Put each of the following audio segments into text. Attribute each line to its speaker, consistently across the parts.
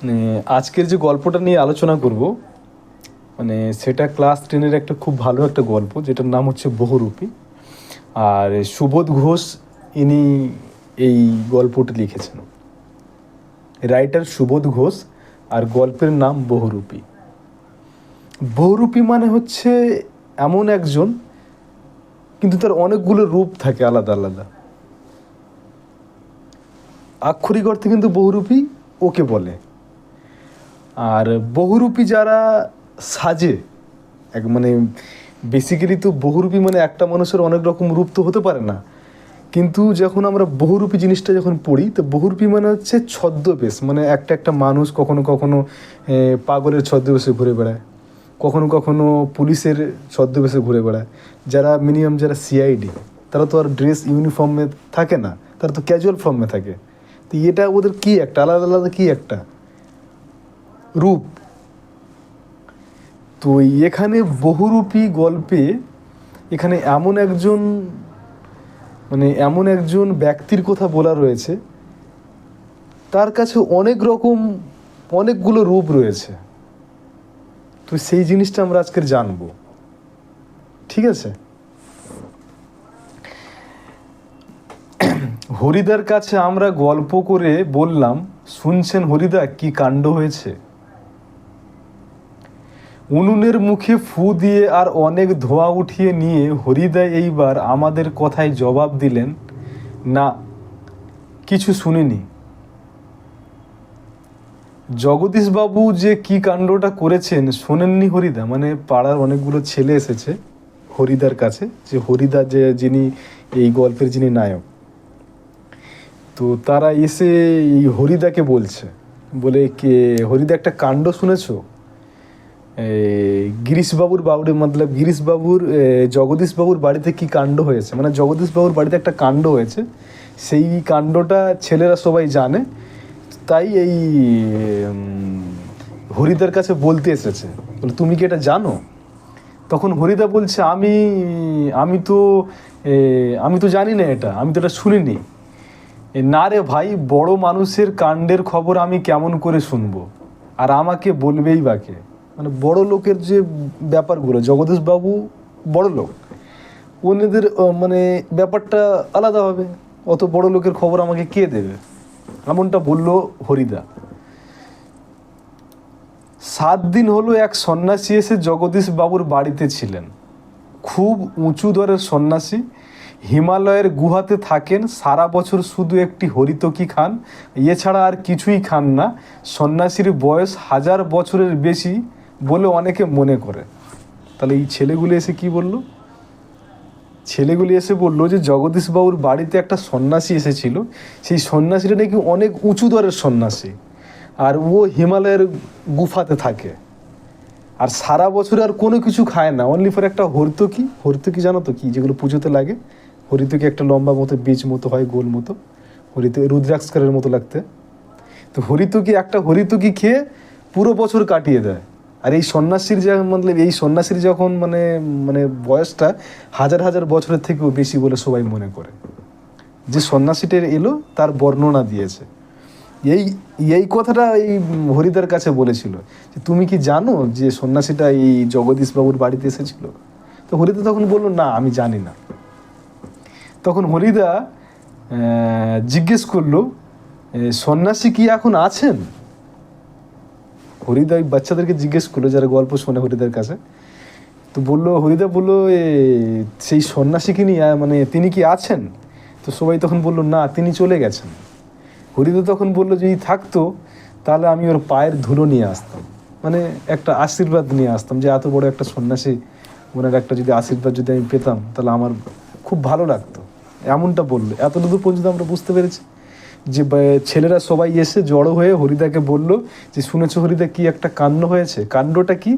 Speaker 1: মানে আজকের যে গল্পটা নিয়ে আলোচনা করব, মানে সেটা ক্লাস 10-এর একটা খুব ভালো একটা গল্প, যেটার নাম হচ্ছে বহুরূপী। আর সুবোধ ঘোষ ইনি এই গল্পটি লিখেছেন, রাইটার সুবোধ ঘোষ, আর গল্পের নাম বহুরূপী। বহুরূপী মানে হচ্ছে এমন একজন, কিন্তু তার অনেকগুলো রূপ থাকে আলাদা আলাদা। আক্ষরিক অর্থে কিন্তু বহুরূপী ওকে বলে। আর বহুরূপী যারা সাজে, এক মানে বেসিক্যালি তো বহুরূপী মানে একটা মানুষের অনেক রকম রূপ তো হতে পারে না, কিন্তু যখন আমরা বহুরূপী জিনিসটা যখন পড়ি, তো বহুরূপী মানে হচ্ছে ছদ্মবেশ। মানে একটা মানুষ কখনো কখনো পাগলের ছদ্মবেশে ঘুরে বেড়ায়, কখনো কখনো পুলিশের ছদ্মবেশে ঘুরে বেড়ায়। যারা মিনিমাম যারা সিআইডি, তারা তো আর ড্রেস ইউনিফর্মে থাকে না, তারা তো ক্যাজুয়াল ফর্মে থাকে। তো এটা ওদের কী একটা আলাদা আলাদা কী একটা রূপ। তো এখানে বহুরূপী গল্পে এখানে এমন একজন ব্যক্তির কথা বলা রয়েছে, তার কাছে অনেকগুলো রূপ রয়েছে। তো সেই জিনিসটা আমরা আজকের জানবো, ঠিক আছে? হরিদার কাছে আমরা গল্প করে বললাম, শুনছেন হরিদা কি কাণ্ড হয়েছে। উনুনের মুখে ফু দিয়ে আর অনেক ধোঁয়া উঠিয়ে নিয়ে হরিদা এইবার আমাদের কথায় জবাব দিলেন, না, কিছু শুনিনি। জগদীশবাবু যে কি কাণ্ডটা করেছেন শোনেননি হরিদা? মানে পাড়ার অনেকগুলো ছেলে এসেছে হরিদার কাছে, যে হরিদা যিনি এই গল্পের যিনি নায়ক, তো তারা এসে এই হরিদাকে বলছে, বলে কে হরিদা একটা কাণ্ড শুনেছো? গিরিশবাবুর জগদীশবাবুর বাড়িতে কি কাণ্ড হয়েছে। মানে জগদীশবাবুর বাড়িতে একটা কাণ্ড হয়েছে, সেই কাণ্ডটা ছেলেরা সবাই জানে, তাই এই হরিদার কাছে বলতে এসেছে। বলে তুমি কি এটা জানো? তখন হরিদা বলছে, আমি তো জানি না এটা, আমি তো এটা শুনিনি। না রে ভাই, বড় মানুষের কাণ্ডের খবর আমি কেমন করে শুনবো, আর আমাকে বলবেই বাকে। মানে বড় লোকের যে ব্যাপারগুলো, জগদীশবাবু বড় লোক, ওনাদের মানে ব্যাপারটা আলাদা হবে, অত বড় লোকের খবর আমাকে কে দেবে, এমনটা বলল হরিদা। 7 দিন হলো এক সন্ন্যাসী এসে জগদীশবাবুর বাড়িতে ছিলেন। খুব উঁচু দরের সন্ন্যাসী, হিমালয়ের গুহাতে থাকেন, সারা বছর শুধু একটি হরিতকি খান, এছাড়া আর কিছুই খান না। সন্ন্যাসীর বয়স 1000 বছরের বেশি বলে অনেকে মনে করে। তাহলে এই ছেলেগুলি এসে কি বলল? ছেলেগুলি এসে বললো যে জগদীশবাবুর বাড়িতে একটা সন্ন্যাসী এসেছিল, সেই সন্ন্যাসীটা নাকি অনেক উঁচু দরের সন্ন্যাসী, আর ও হিমালয়ের গুফাতে থাকে, আর সারা বছর আর কোনো কিছু খায় না, অনলি ফর একটা হরিতকি জানো তো কি, যেগুলো পুজোতে লাগে। হরিতকি একটা লম্বা মতো বীজ মতো হয়, গোল মতো, রুদ্রাক্ষরের মতো লাগতে। তো একটা হরিতকি খেয়ে পুরো বছর কাটিয়ে দেয়। আর এই সন্ন্যাসীর যখন মানে বয়সটা 1000 বছরের থেকেও বেশি বলে সবাই মনে করে। যে সন্ন্যাসীটা এলো তার বর্ণনা দিয়েছে। এই কথাটা এই হরিদার কাছে বলেছিল যে তুমি কি জানো যে সন্ন্যাসীটা এই জগদীশবাবুর বাড়িতে এসেছিল? তো হরিদা তখন বললো, না, আমি জানি না। তখন হরিদা জিজ্ঞেস করলো, সন্ন্যাসী কি এখন আছেন? হরিদা ওই বাচ্চাদেরকে জিজ্ঞেস করলো যারা গল্প শোনে হরিদার কাছে। তো হরিদা বললো, সেই সন্ন্যাসী কি তিনি কি আছেন? তো সবাই তখন বললো, না, তিনি চলে গেছেন। হরিদা তখন বললো, যদি থাকতো তাহলে আমি ওর পায়ের ধুলো নিয়ে আসতাম, মানে একটা আশীর্বাদ নিয়ে আসতাম, যে এত বড় একটা সন্ন্যাসী, ওনার একটা যদি আশীর্বাদ যদি আমি পেতাম তাহলে আমার খুব ভালো লাগতো, এমনটা বললো। এতটুকু পর্যন্ত আমরা বুঝতে পেরেছি যে ছেলেরা সবাই এসে জড়ো হয়ে হরিদাকে বলল যে শুনেছো হরিদা কি একটা কাণ্ড হয়েছে? কাণ্ডটা কি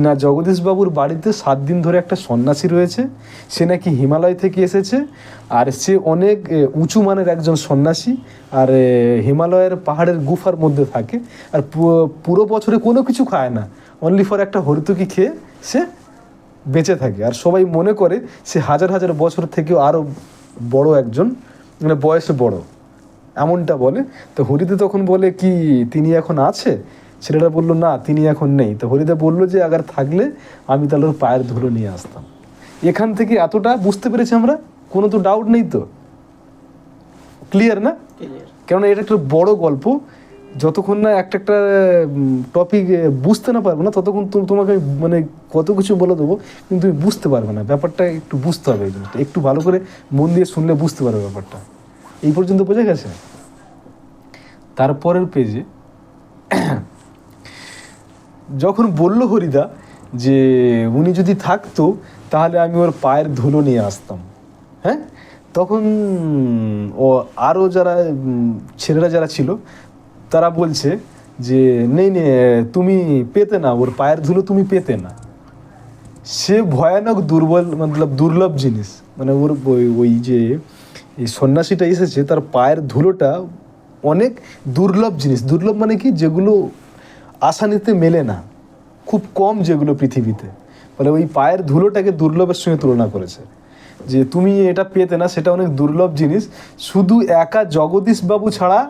Speaker 1: না, জগদীশবাবুর বাড়িতে 7 দিন ধরে একটা সন্ন্যাসী রয়েছে, সে নাকি হিমালয় থেকে এসেছে, আর সে অনেক উঁচু মানের একজন সন্ন্যাসী, আর হিমালয়ের পাহাড়ের গুফার মধ্যে থাকে, আর পুরো বছরে কোনো কিছু খায় না, অনলি ফর একটা হরিতকি খেয়ে সে বেঁচে থাকে। আর সবাই মনে করে সে 1000 বছর থেকেও আরও বড় একজন, মানে বয়সে বড়, এমনটা বলে। তো হরিদা তখন বলে কি তিনি এখন আছে? ছেলেটা বললো না, তিনি এখন নেই। তো হরিদা বললো যে আগার থাকলে আমি তাহলে ওর পায়ের ধুলো নিয়ে আসতাম। এখান থেকে এতটা বুঝতে পেরেছি আমরা, কোনো তো ডাউট নেই তো, ক্লিয়ার না? কেননা এটা একটা বড় গল্প, যতক্ষণ না একটা একটা টপিক বুঝতে না পারবে না ততক্ষণ তোমাকে মানে কত কিছু বলে দেবো, কিন্তু তুমি বুঝতে পারবে না ব্যাপারটা। একটু বুঝতে হবে, একটু ভালো করে মন দিয়ে শুনলে বুঝতে পারবে ব্যাপারটা। এই পর্যন্ত বোঝা গেছে? তারপরের পেজে যখন বলল হরিদা যে উনি যদি থাকতো তাহলে আমি ওর পায়ের ধুলো নিয়ে আসতাম, হ্যাঁ, তখন ও আরও যারা ছেলেরা যারা ছিল তারা বলছে যে নেই নে, তুমি পেতে না, ওর পায়ের ধুলো তুমি পেতে না। সে ভয়ানক দুর্লভ জিনিস, মানে ওর ওই যে এই সন্ন্যাসীটা এসেছে তার পায়ের ধুলোটা অনেক দুর্লভ জিনিস। দুর্লভ মানে কি, যেগুলো আসানিতে মেলে না, খুব কম যেগুলো পৃথিবীতে, বলে ওই পায়ের ধুলোটাকে দুর্লভের সঙ্গে তুলনা করেছে। যে তুমি এটা পেতে না, সেটা অনেক দুর্লভ জিনিস। শুধু একা জগদীশবাবু ছাড়া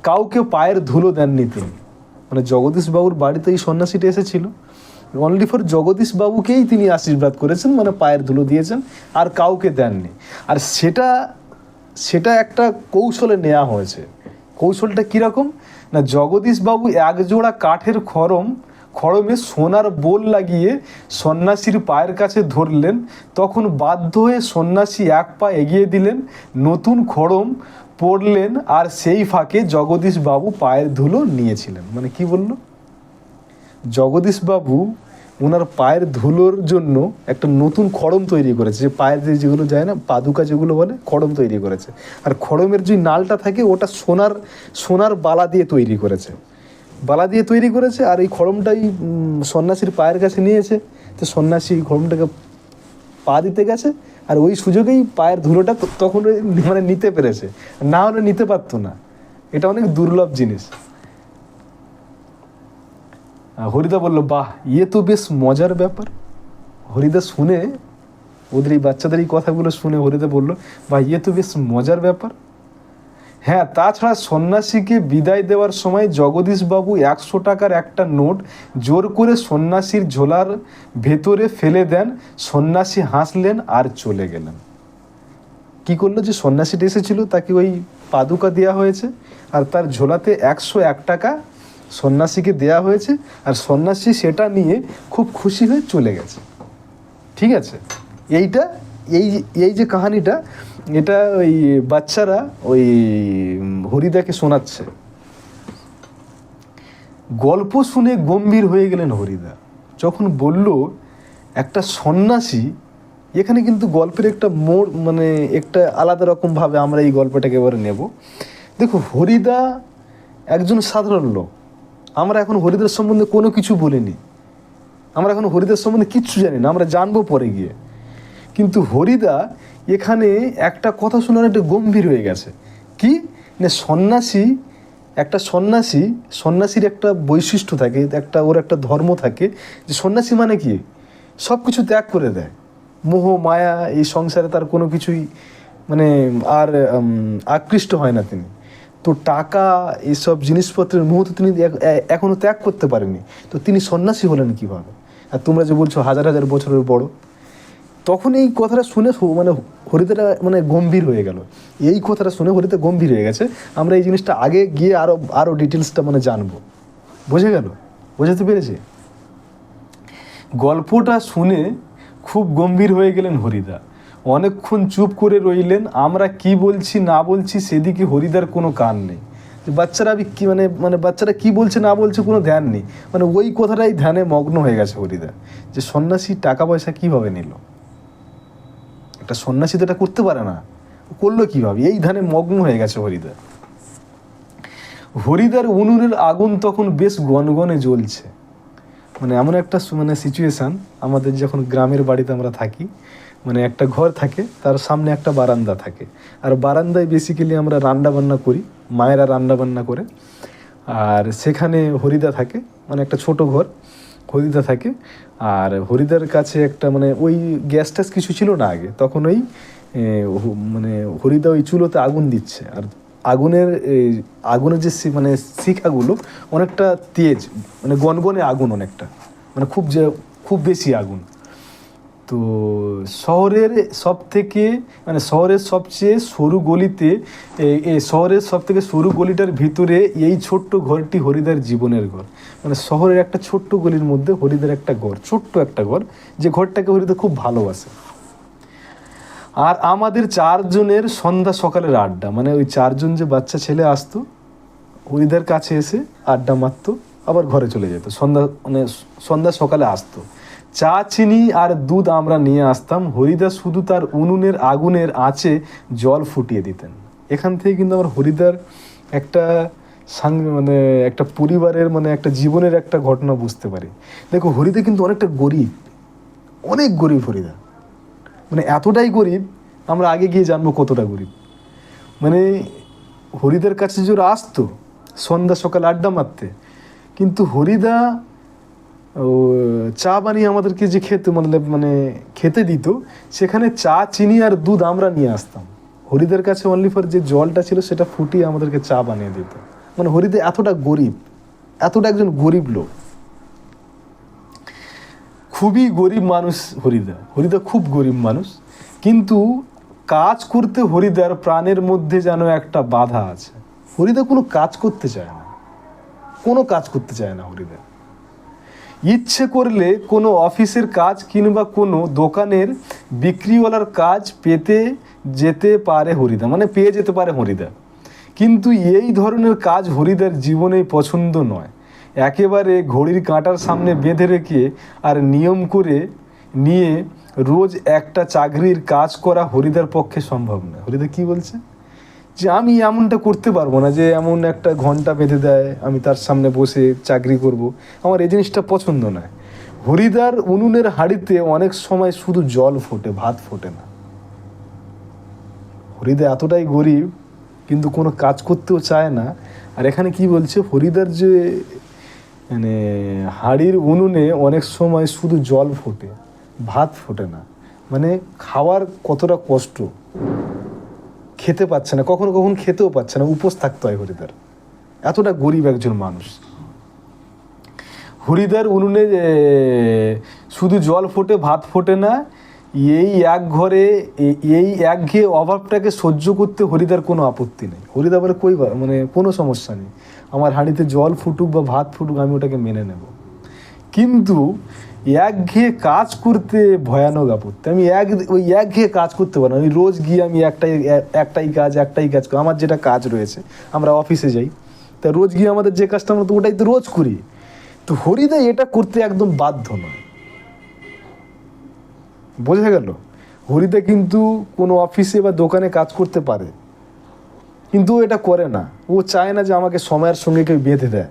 Speaker 1: কাউকে পায়ের ধুলো দেননি তিনি। মানে জগদীশবাবুর বাড়িতে এই সন্ন্যাসীটা এসেছিল, অনলি ফর জগদীশবাবুকেই তিনি আশীর্বাদ করেছেন, মানে পায়ের ধুলো দিয়েছেন, আর কাউকে দেননি। আর সেটা একটা কৌশলে নেওয়া হয়েছে। কৌশলটা কীরকম না, জগদীশবাবু এক জোড়া কাঠের খড়মে সোনার বোল লাগিয়ে সন্ন্যাসীর পায়ের কাছে ধরলেন। তখন বাধ্য হয়ে সন্ন্যাসী এক পা এগিয়ে দিলেন, নতুন খড়ম পড়লেন, আর সেই ফাঁকে জগদীশবাবু পায়ের ধুলো নিয়েছিলেন। মানে কি বলল, জগদীশবাবু ওনার পায়ের ধুলোর জন্য একটা নতুন খড়ম তৈরি করেছে, যে পায়ের যেগুলো যায় না, পাদুকা যেগুলো বলে, খড়ম তৈরি করেছে। আর খড়মের যে নালটা থাকে ওটা সোনার বালা দিয়ে তৈরি করেছে। আর এই খড়মটাই সন্ন্যাসীর পায়ের কাছে নিয়েছে। তো সন্ন্যাসী খড়মটাকে পা দিতে গেছে, আর ওই সুযোগেই পায়ের ধুলোটা তখন মানে নিতে পেরেছে, না হলে নিতে পারতো না। এটা অনেক দুর্লভ জিনিস। হরিদা বলল, বাহ, ইয়ে তো বেশ মজার ব্যাপার। হরিদা শুনে, ওদের এই বাচ্চাদের এই কথাগুলো শুনে হরিদা বলল, বাহ, ইয়ে তো বেশ মজার ব্যাপার। হ্যাঁ, তাছাড়া সন্ন্যাসীকে বিদায় দেওয়ার সময় জগদীশবাবু 100 টাকার একটা নোট জোর করে সন্ন্যাসীর ঝোলার ভেতরে ফেলে দেন। সন্ন্যাসী হাসলেন আর চলে গেলেন। কি করলো, যে সন্ন্যাসীটা এসেছিল তাকে ওই পাদুকা দেওয়া হয়েছে, আর তার ঝোলাতে 101 টাকা সন্ন্যাসীকে দেয়া হয়েছে, আর সন্ন্যাসী সেটা নিয়ে খুব খুশি হয়ে চলে গেছে। ঠিক আছে, এই যে কাহানিটা, এটা ওই বাচ্চারা ওই হরিদাকে শোনাচ্ছে। গল্প শুনে গম্ভীর হয়ে গেলেন হরিদা, যখন বলল একটা সন্ন্যাসী। এখানে কিন্তু গল্পের একটা মোড়, মানে একটা আলাদা রকমভাবে আমরা এই গল্পটাকে এবারে নেব। দেখো, হরিদা একজন সাধারণ লোক। আমরা এখন হরিদার সম্বন্ধে কোনো কিছু বলিনি, আমরা এখন হরিদার সম্বন্ধে কিচ্ছু জানি না, আমরা জানবো পরে গিয়ে। কিন্তু হরিদা এখানে একটা কথা শুনে একটা গম্ভীর হয়ে গেছে। কি না, সন্ন্যাসীর একটা বৈশিষ্ট্য থাকে, ওর একটা ধর্ম থাকে, যে সন্ন্যাসী মানে কি, সব কিছু ত্যাগ করে দেয়। মোহ মায়া এই সংসারে তার কোনো কিছুই মানে আর আকৃষ্ট হয় না তিনি। তো টাকা, এইসব জিনিসপত্রের মোহ তো তিনি এখনও ত্যাগ করতে পারেনি। তো তিনি সন্ন্যাসী হলেন কীভাবে? আর তোমরা যে বলছো হাজার হাজার বছরের বড়, তখন এই কথাটা শুনে মানে হরিদাটা মানে গম্ভীর হয়ে গেল। এই কথাটা শুনে হরিদা গম্ভীর হয়ে গেছে। আমরা এই জিনিসটা আগে গিয়ে আরও ডিটেলসটা মানে জানবো। বোঝাতে পেরেছি? গল্পটা শুনে খুব গম্ভীর হয়ে গেলেন হরিদা। অনেকক্ষণ চুপ করে রইলেন। আমরা কি বলছি না বলছি সেদিকে হরিদার কোনো কান নেই। বাচ্চারা বাচ্চারা কি বলছে না বলছে কোনো ধ্যান নেই, মানে ওই কথাটাই ধ্যানে মগ্ন হয়ে গেছে হরিদা, যে সন্ন্যাসী টাকা পয়সা কীভাবে নিল। একটা সন্ন্যাসী তো এটা করতে পারে না, করলো কীভাবে, এই ধ্যানে মগ্ন হয়ে গেছে হরিদা। হরিদার উনুনের আগুন তখন বেশ গনগনে জ্বলছে। মানে এমন একটা সিচুয়েশান, আমাদের যখন গ্রামের বাড়িতে আমরা থাকি, মানে একটা ঘর থাকে, তার সামনে একটা বারান্দা থাকে, আর বারান্দায় বেসিক্যালি আমরা রান্নাবান্না করি, মায়েরা রান্নাবান্না করে, আর সেখানে হরিদা থাকে, মানে একটা ছোট ঘর, হরিদা থাকে। আর হরিদার কাছে একটা ওই গ্যাস কিছু ছিল না আগে, তখন ওই হরিদা ওই চুলোতে আগুন দিচ্ছে, আর আগুনের আগুনের যে মানে শিখাগুলো অনেকটা তেজ, মানে গনগনে আগুন অনেকটা, মানে খুব বেশি আগুন। তো শহরের সবচেয়ে সরু গলিতে, শহরের সব থেকে সরু গলিটার ভিতরে এই ছোট্ট ঘরটি হরিদার জীবনের ঘর। মানে শহরের একটা ছোট্ট গলির মধ্যে হরিদার একটা ঘর, ছোট্ট একটা ঘর, যে ঘরটাকে হরিদা খুব ভালোবাসে। আর আমাদের 4 জনের সন্ধ্যা সকালের আড্ডা, মানে ওই 4 জন যে বাচ্চা ছেলে আসতো হরিদার কাছে এসে আড্ডা মারতো, আবার ঘরে চলে যেত। সন্ধ্যা সকালে আসতো, চা চিনি আর দুধ আমরা নিয়ে আসতাম। হরিদা শুধু তার উনুনের আগুনের আঁচে জল ফুটিয়ে দিতেন। এখান থেকে কিন্তু আমার হরিদার একটা মানে একটা পরিবারের, মানে একটা জীবনের একটা ঘটনা বুঝতে পারি। দেখো, হরিদা কিন্তু অনেকটা গরিব, অনেক গরিব হরিদা, মানে এতটাই গরিব, আমরা আগে গিয়ে জানবো কতটা গরিব। মানে হরিদার কাছে যারা আসতো সন্ধ্যা সকাল আড্ডা মারতে, কিন্তু হরিদা চা বানিয়ে আমাদেরকে যে মানে খেতে দিত, সেখানে চা চিনি আর দুধ আমরা নিয়ে আসতাম। হরিদার কাছে অনলি ফর যে জলটা ছিল সেটা ফুটিয়ে আমাদেরকে চা বানিয়ে দিত। মানে হরিদা এতটা গরিব, এতটা একজন গরিব লোক, খুবই গরিব মানুষ হরিদা খুব গরিব মানুষ। কিন্তু কাজ করতে হরিদার প্রাণের মধ্যে যেন একটা বাধা আছে। হরিদা কোনো কাজ করতে চায় না, হরিদা ইচ্ছে করলে কোনো অফিসের কাজ কিংবা কোনো দোকানের বিক্রিওয়ালার কাজ পেয়ে যেতে পারে হরিদা। কিন্তু এই ধরনের কাজ হরিদার জীবনেই পছন্দ নয়। একেবারে ঘড়ির কাঁটার সামনে বেঁধে রেখে আর নিয়ম করে নিয়ে রোজ একটা চাকরির কাজ করা হরিদার পক্ষে সম্ভব নয়। হরিদা কি বলছে, যে আমি এমনটা করতে পারবো না, যে এমন একটা ঘন্টা বেঁধে দেয় আমি তার সামনে বসে চাকরি করব, আমার এই জিনিসটা পছন্দ নয়। হরিদার উনুনের হাঁড়িতে অনেক সময় শুধু জল ফোটে, ভাত ফোটে না। হরিদা এতটাই গরিব, কিন্তু কোনো কাজ করতেও চায় না। আর এখানে কি বলছে, হরিদার যে মানে হাঁড়ির উনুনে অনেক সময় শুধু জল ফোটে, ভাত ফোটে না। মানে খাওয়ার কতটা কষ্ট, খেতে পাচ্ছে না, কখনো খেতেও পাচ্ছে না, উপোস থাকতে হয় হরিদার, এতটা গরিব একজন মানুষ। হরিদার উনুনে শুধু জল ফোটে, ভাত ফোটে না, এই একঘেয়ে অভাবটাকে সহ্য করতে হরিদার কোনো আপত্তি নেই। হরিদা বলে মানে কোনো সমস্যা নেই, আমার হাঁড়িতে জল ফুটুক বা ভাত ফুটুক, আমি ওটাকে মেনে নেব। কিন্তু একঘেয়ে কাজ করতে ভয়ানক আপত্তি। আমি ওই একঘেয়ে কাজ করতে পারি না। আমি রোজ গিয়ে আমি একটাই কাজ করি। আমার যেটা কাজ রয়েছে, আমরা অফিসে যাই, তা রোজ গিয়ে আমাদের যে কাজটা আমরা তো ওটাই তো রোজ করি। তো হরিদা এটা করতে একদম বাধ্য নয়। বোঝা গেল, হরিদা কিন্তু কোনো অফিসে বা দোকানে কাজ করতে পারে, কিন্তু ও এটা করে না। ও চায় না যে আমাকে সময়ের সঙ্গে কেউ বেঁধে দেয়,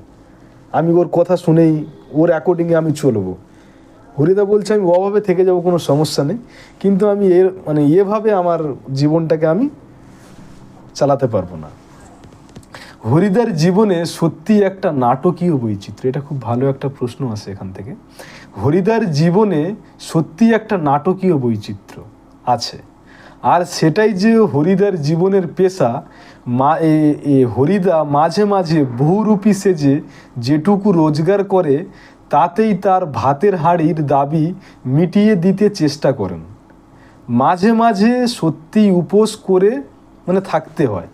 Speaker 1: আমি ওর কথা শুনেই ওর অ্যাকর্ডিংয়ে আমি চলবো। হরিদা বলছে আমি অভাবে থেকে যাব, কোনো সমস্যা নেই, কিন্তু আমি এভাবে আমার জীবনটাকে আমি চালাতে পারবো না। হরিদার জীবনে সত্যি একটা নাটকীয় বৈচিত্র্য, এটা খুব ভালো একটা প্রশ্ন আসে এখান থেকে। হরিদার জীবনে সত্যি একটা নাটকীয় বৈচিত্র্য আছে, আর সেটাই যে হরিদার জীবনের পেশা। হরিদা মাঝে মাঝে বহুরূপী সেজে যেটুকু রোজগার করে, তাতেই তার ভাতের হাঁড়ির দাবি মিটিয়ে দিতে চেষ্টা করেন। মাঝে মাঝে সত্যি উপোস করে থাকতে হয়।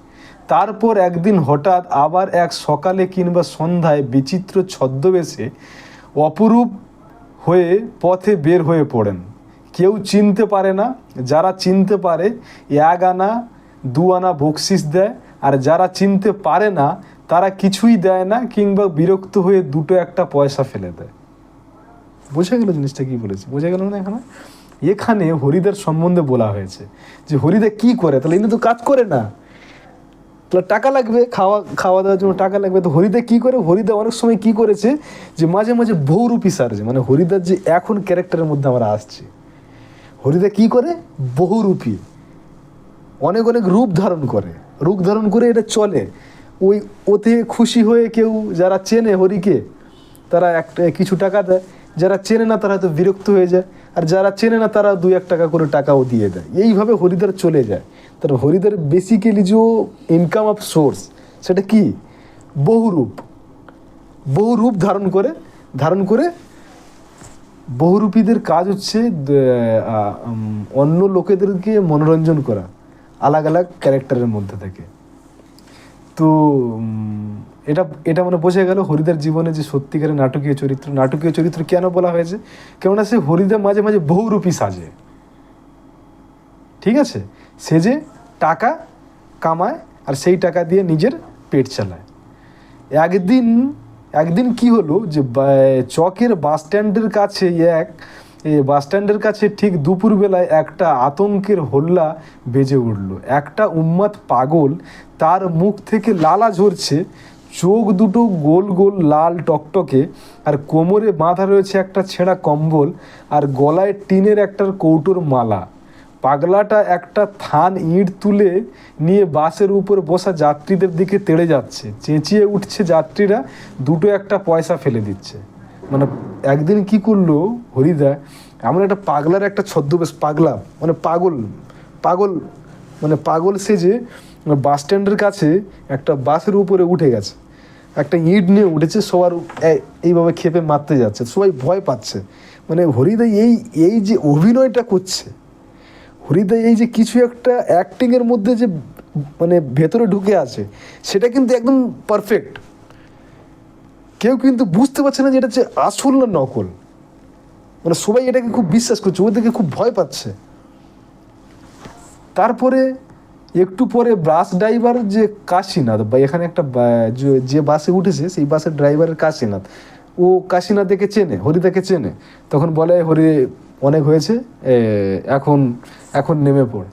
Speaker 1: তারপর একদিন হঠাৎ আবার এক সকালে কিংবা সন্ধ্যায় বিচিত্র ছদ্মবেশে অপরূপ হয়ে পথে বের হয়ে পড়েন। কেউ চিনতে পারে না, যারা চিনতে পারে 1 আনা 2 আনা বকশিস দেয়, আর যারা চিনতে পারে না তারা কিছুই দেয় না, কিংবা বিরক্ত হয়ে 2-1 পয়সা ফেলে দেয়। বোঝা গেল জিনিসটা কি বলেছে? বোঝা গেল না? এখানে হরিদার সম্বন্ধে বলা হয়েছে যে হরিদা কি করে, তাহলে ইনি তো কাজ করে না, তাহলে টাকা লাগবে, খাওয়া দাওয়ার জন্য টাকা লাগবে। তো হরিদা কি করে? হরিদা অনেক সময় কি করেছে, যে মাঝে মাঝে বহুরূপী সার্জে, মানে হরিদার যে এখন ক্যারেক্টারের মধ্যে আমরা আসছি, হরিদা কি করে, বহুরূপী, অনেক রূপ ধারণ করে এটা চলে। ওতে খুশি হয়ে কেউ যারা চেনে হরিকে, তারা কিছু টাকা দেয়, যারা চেনে না তারা হয়তো বিরক্ত হয়ে যায়। আর যারা চেনে না তারা 2-1 টাকা করে টাকাও দিয়ে দেয়। এইভাবে হরিদার চলে যায়। তার হরিদার বেসিক্যালি যে ইনকাম অফ সোর্স সেটা কি, বহুরূপ। বহুরূপ ধারণ করে বহুরূপীদের কাজ হচ্ছে অন্য লোকেদেরকে মনোরঞ্জন করা আলাগ আলাগ ক্যারেক্টারের মধ্যে থেকে। তো এটা মানে বোঝা গেল হরিদার জীবনে যে সত্যিকারের নাটকীয় চরিত্র কেন বলা হয়েছে, কেননা সে হরিদা মাঝে মাঝে বহুরূপী সাজে, ঠিক আছে, সেজে টাকা কামায় আর সেই টাকা দিয়ে নিজের পেট চালায়। একদিন কি হলো যে চকের বাস স্ট্যান্ডের কাছে ঠিক দুপুরবেলায় একটা আতঙ্কের হল্লা বেজে উঠল। একটা উন্মাদ পাগল, তার মুখ থেকে লালা ঝরছে, চোখ দুটো গোল গোল লাল টকটকে, আর কোমরে বাঁধা রয়েছে একটা ছেঁড়া কম্বল, আর গলায় টিনের একটা কৌটোর মালা। পাগলাটা একটা থান ইঁট তুলে নিয়ে বাসের উপর বসা যাত্রীদের দিকে তেড়ে যাচ্ছে। চেঁচিয়ে উঠছে যাত্রীরা, 2-1 পয়সা ফেলে দিচ্ছে। মানে একদিন কি করলো হরিদা, এমন একটা পাগলার একটা ছদ্মবেশ, পাগল সেজে বাস স্ট্যান্ডের কাছে একটা বাসের উপরে উঠে গেছে, একটা ইঁট নিয়ে উঠেছে, সবার এইভাবে ক্ষেপে মারতে যাচ্ছে, সবাই ভয় পাচ্ছে। মানে হরিদা এই যে অভিনয়টা করছে, হরিদা এই যে কিছু একটা অ্যাক্টিংয়ের মধ্যে যে মানে ভেতরে ঢুকে আছে, সেটা কিন্তু একদম পারফেক্ট। কেউ কিন্তু বুঝতে পারছে না যে এটা হচ্ছে আসল না নকল। মানে সবাই এটাকে খুব বিশ্বাস করছে, ওদেরকে খুব ভয় পাচ্ছে। তারপরে একটু পরে বাস ড্রাইভার যে কাশীনাথ, বা এখানে একটা যে বাসে উঠেছে সেই বাসের ড্রাইভারের কাশীনাথ, ও কাশীনাথকে চেনে, হরিদাকে চেনে। তখন বলে, হরি অনেক হয়েছে, এখন নেমে পড়।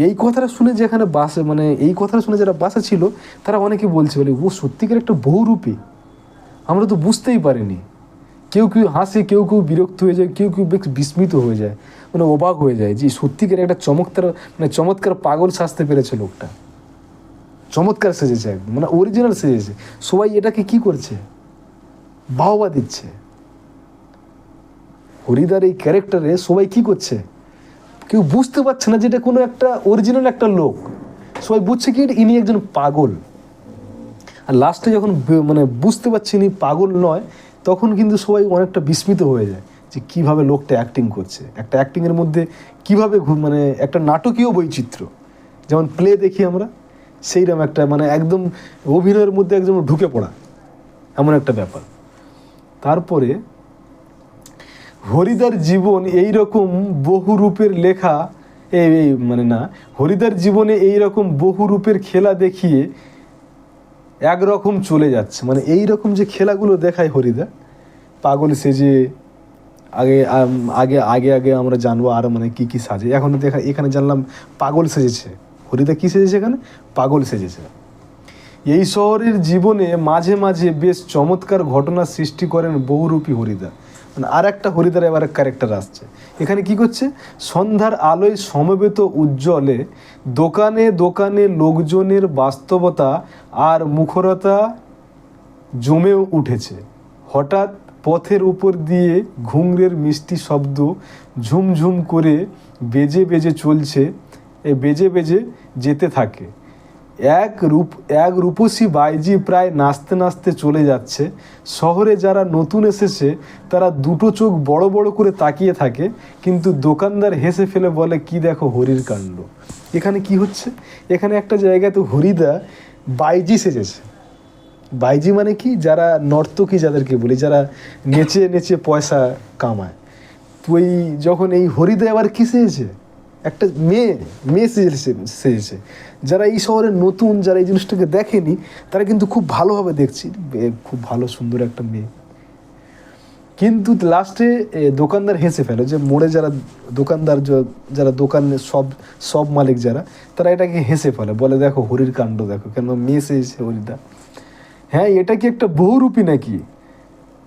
Speaker 1: এই কথাটা শুনে যেখানে বাসে মানে এই কথাটা শুনে যারা বাসে ছিল তারা অনেকে বলছে, বলে ও সত্যিকার একটা বহুরূপী, আমরা তো বুঝতেই পারিনি। কেউ হাসে, কেউ বিরক্ত হয়ে যায়, কেউ বেশ বিস্মিত হয়ে যায়, মানে অবাক হয়ে যায় যে সত্যিকার একটা চমৎকার পাগল সাজতে পেরেছে লোকটা, চমৎকার সেজেছে একদম, মানে অরিজিনাল সেজেছে। সবাই এটাকে কি করছে, বাহবা দিচ্ছে। হরিদার এই ক্যারেক্টারে সবাই কি করছে, কেউ বুঝতে পারছে না যে এটা কোনো একটা অরিজিনাল একটা লোক, সবাই বুঝছে কি ইনি একজন পাগল। আর লাস্টে যখন মানে বুঝতে পারছে ইনি পাগল নয়, তখন কিন্তু সবাই অনেকটা বিস্মিত হয়ে যায় যে কিভাবে লোকটা অ্যাক্টিং করছে। একটা অ্যাক্টিংয়ের মধ্যে কিভাবে মানে একটা নাটকীয় বৈচিত্র্য, যেমন প্লে দেখি আমরা, সেইরকম একটা মানে একদম অভিনয়ের মধ্যে একদম ঢুকে পড়া, এমন একটা ব্যাপার। তারপরে হরিদার জীবন এইরকম বহুরূপের লেখা হরিদার জীবনে এইরকম বহুরূপের খেলা দেখিয়ে একরকম চলে যাচ্ছে। মানে এইরকম যে খেলাগুলো দেখায় হরিদা, পাগল সেজে আগে আমরা জানবো আর মানে কি সাজে। এখন এখানে জানলাম পাগল সেজেছে হরিদা। কি সেজেছে এখানে? পাগল সেজেছে। এই শহরের জীবনে মাঝে মাঝে বেশ চমৎকার ঘটনা সৃষ্টি করেন বহুরূপী হরিদা। মানে আর একটা হরিদার এবার ক্যারেক্টার আসছে এখানে। কি করছে, সন্ধ্যার আলোয় সমবেত উজ্জ্বলে দোকানে দোকানে লোকজনের বাস্তবতা আর মুখরতা জমে উঠেছে। হঠাৎ পথের উপর দিয়ে ঘুঙরের মিষ্টি শব্দ ঝুমঝুম করে বেজে বেজে যেতে থাকে। এক রূপসী বাইজি প্রায় নাচতে নাচতে চলে যাচ্ছে। শহরে যারা নতুন এসেছে তারা দুটো চোখ বড় বড় করে তাকিয়ে থাকে, কিন্তু দোকানদার হেসে ফেলে বলে, কি দেখো হরির কাণ্ড। এখানে কি হচ্ছে, এখানে একটা জায়গায় তো হরিদা বাইজি সেজেছে। বাইজি মানে কি, যারা নর্তকী যাদেরকে বলি, যারা নেচে নেচে পয়সা কামায়। তো যখন এই হরিদা আবার কি সেজেছে, একটা মেয়ে সেজেছে। যারা এই শহরে নতুন, যারা এই জিনিসটাকে দেখেনি, তারা কিন্তু খুব ভালোভাবে দেখছি, খুব ভালো সুন্দর একটা মেয়ে। কিন্তু লাস্টে দোকানদার হেসে ফেলে, যে মোড়ে যারা দোকানদার, যারা দোকানে সব মালিক যারা, তারা এটাকে হেসে ফেলে, বলে দেখো হরির কাণ্ড দেখো, কেন মেয়ে সেজেছে হরিদা। হ্যাঁ, এটা কি একটা বহুরূপী নাকি?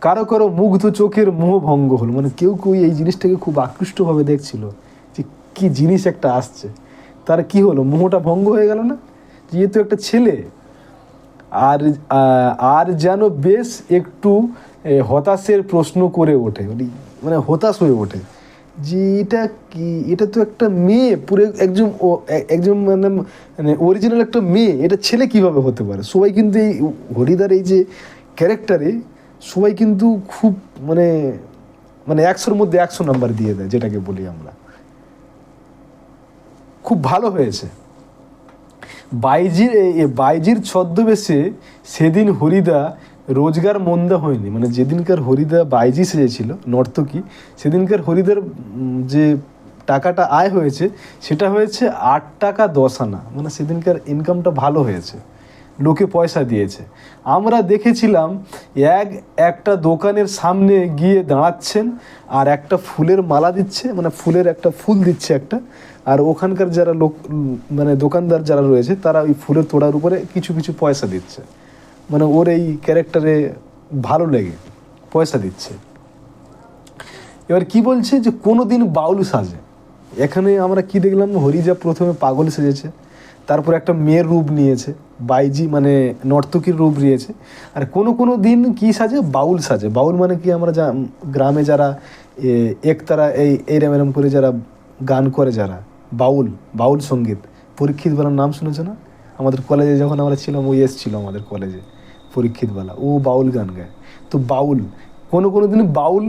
Speaker 1: কারো কারো মুগ্ধ চোখের মোহ ভঙ্গ হলো। মানে কেউ এই জিনিসটাকে খুব আকৃষ্টভাবে দেখছিল, যে কি জিনিস একটা আসছে, তার কি হলো, মোহটা ভঙ্গ হয়ে গেল না, যেহেতু একটা ছেলে। আর যেন বেশ একটু হতাশের প্রশ্ন করে ওঠে, মানে হতাশ হয়ে ওঠে যে এটা কি, এটা তো একটা মেয়ে, পুরো একজন একজন মানে মানে অরিজিনাল একটা মেয়ে, এটা ছেলে কিভাবে হতে পারে। সবাই কিন্তু এই হরিদার এই যে ক্যারেক্টারে সবাই কিন্তু খুব মানে মানে 100-র মধ্যে 100 নাম্বার দিয়ে দেয়, যেটাকে বলি আমরা। খুব ভালো হয়েছে। বাইজির ছদ্মবেশে সেদিন হরিদা রোজগার মন্দা হয়নি, মানে যেদিনকার হরিদা বাইজি সেজেছিল নর্তকী, সেদিনকার হরিদার যে টাকাটা আয় হয়েছে সেটা হয়েছে 8 টাকা 10 আনা, মানে সেদিনকার ইনকামটা ভালো হয়েছে, লোকে পয়সা দিয়েছে। আমরা দেখেছিলাম একটা দোকানের সামনে গিয়ে দাঁড়াচ্ছেন আর একটা ফুলের মালা দিচ্ছে, মানে ফুলের একটা ফুল দিচ্ছে একটা, আর ওখানকার যারা লোক মানে দোকানদার যারা রয়েছে তারা ওই ফুলের তোড়ার উপরে কিছু কিছু পয়সা দিচ্ছে, মানে ওর এই ক্যারেক্টারে ভালো লেগে পয়সা দিচ্ছে। এবার কি বলছে যে কোনো দিন বাউল সাজে। এখানে আমরা কি দেখলাম, হরিজা প্রথমে পাগল সেজেছে, তারপর একটা মেয়ের রূপ নিয়েছে, বাইজি মানে নর্তকীর রূপ নিয়েছে, আর কোনো দিন কি সাজে, বাউল সাজে। বাউল মানে কি, আমরা যা গ্রামে যারা একতারা এরম করে যারা গান করে, যারা বাউল সঙ্গীত, পরীক্ষিত বালার নাম শুনেছে না? আমাদের কলেজে যখন আমরা ছিলাম ওই এসেছিল আমাদের কলেজে পরীক্ষিত বালা, ও বাউল গান গায়। তো বাউল কোনো দিন বাউল,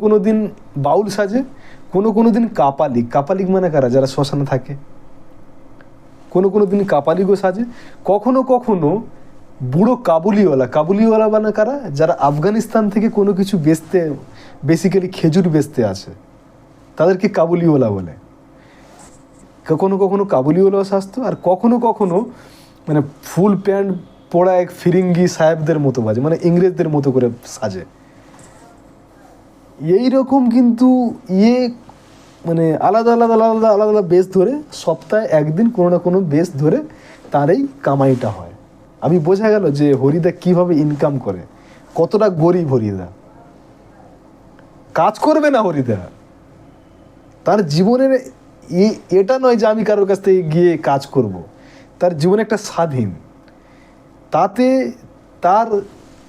Speaker 1: কোনো দিন বাউল সাজে, কোনো দিন কাপালিক মানে কারা, যারা শ্মশানে থাকে, কোনো দিন কাপালিকও সাজে। কখনো বুড়ো কাবুলিওয়ালা মানে কারা, যারা আফগানিস্তান থেকে কোনো কিছু বেচতে, বেসিক্যালি খেজুর বেচতে আসে, তাদেরকে কাবুলিওয়ালা বলে। কখনো কাবুলিওয়ালাও সাজতো, আর কখনো মানে ফুল প্যান্ট পরা এক ফিরিঙ্গি সাহেবদের মতো বাজে, মানে ইংরেজদের মতো করে সাজে। এইরকম কিন্তু মানে আলাদা বেশ ধরে সপ্তাহে একদিন কোনো না কোনো বেশ ধরে তার এই কামাইটা হয়। আমি বোঝা গেল যে হরিদা কিভাবে ইনকাম করে, কতটা গরিব হরিদা। কাজ করবে না হরিদা, তার জীবনের এটা নয় যে আমি কারোর কাছ থেকে গিয়ে কাজ করব, তার জীবন একটা স্বাধীন, তাতে তার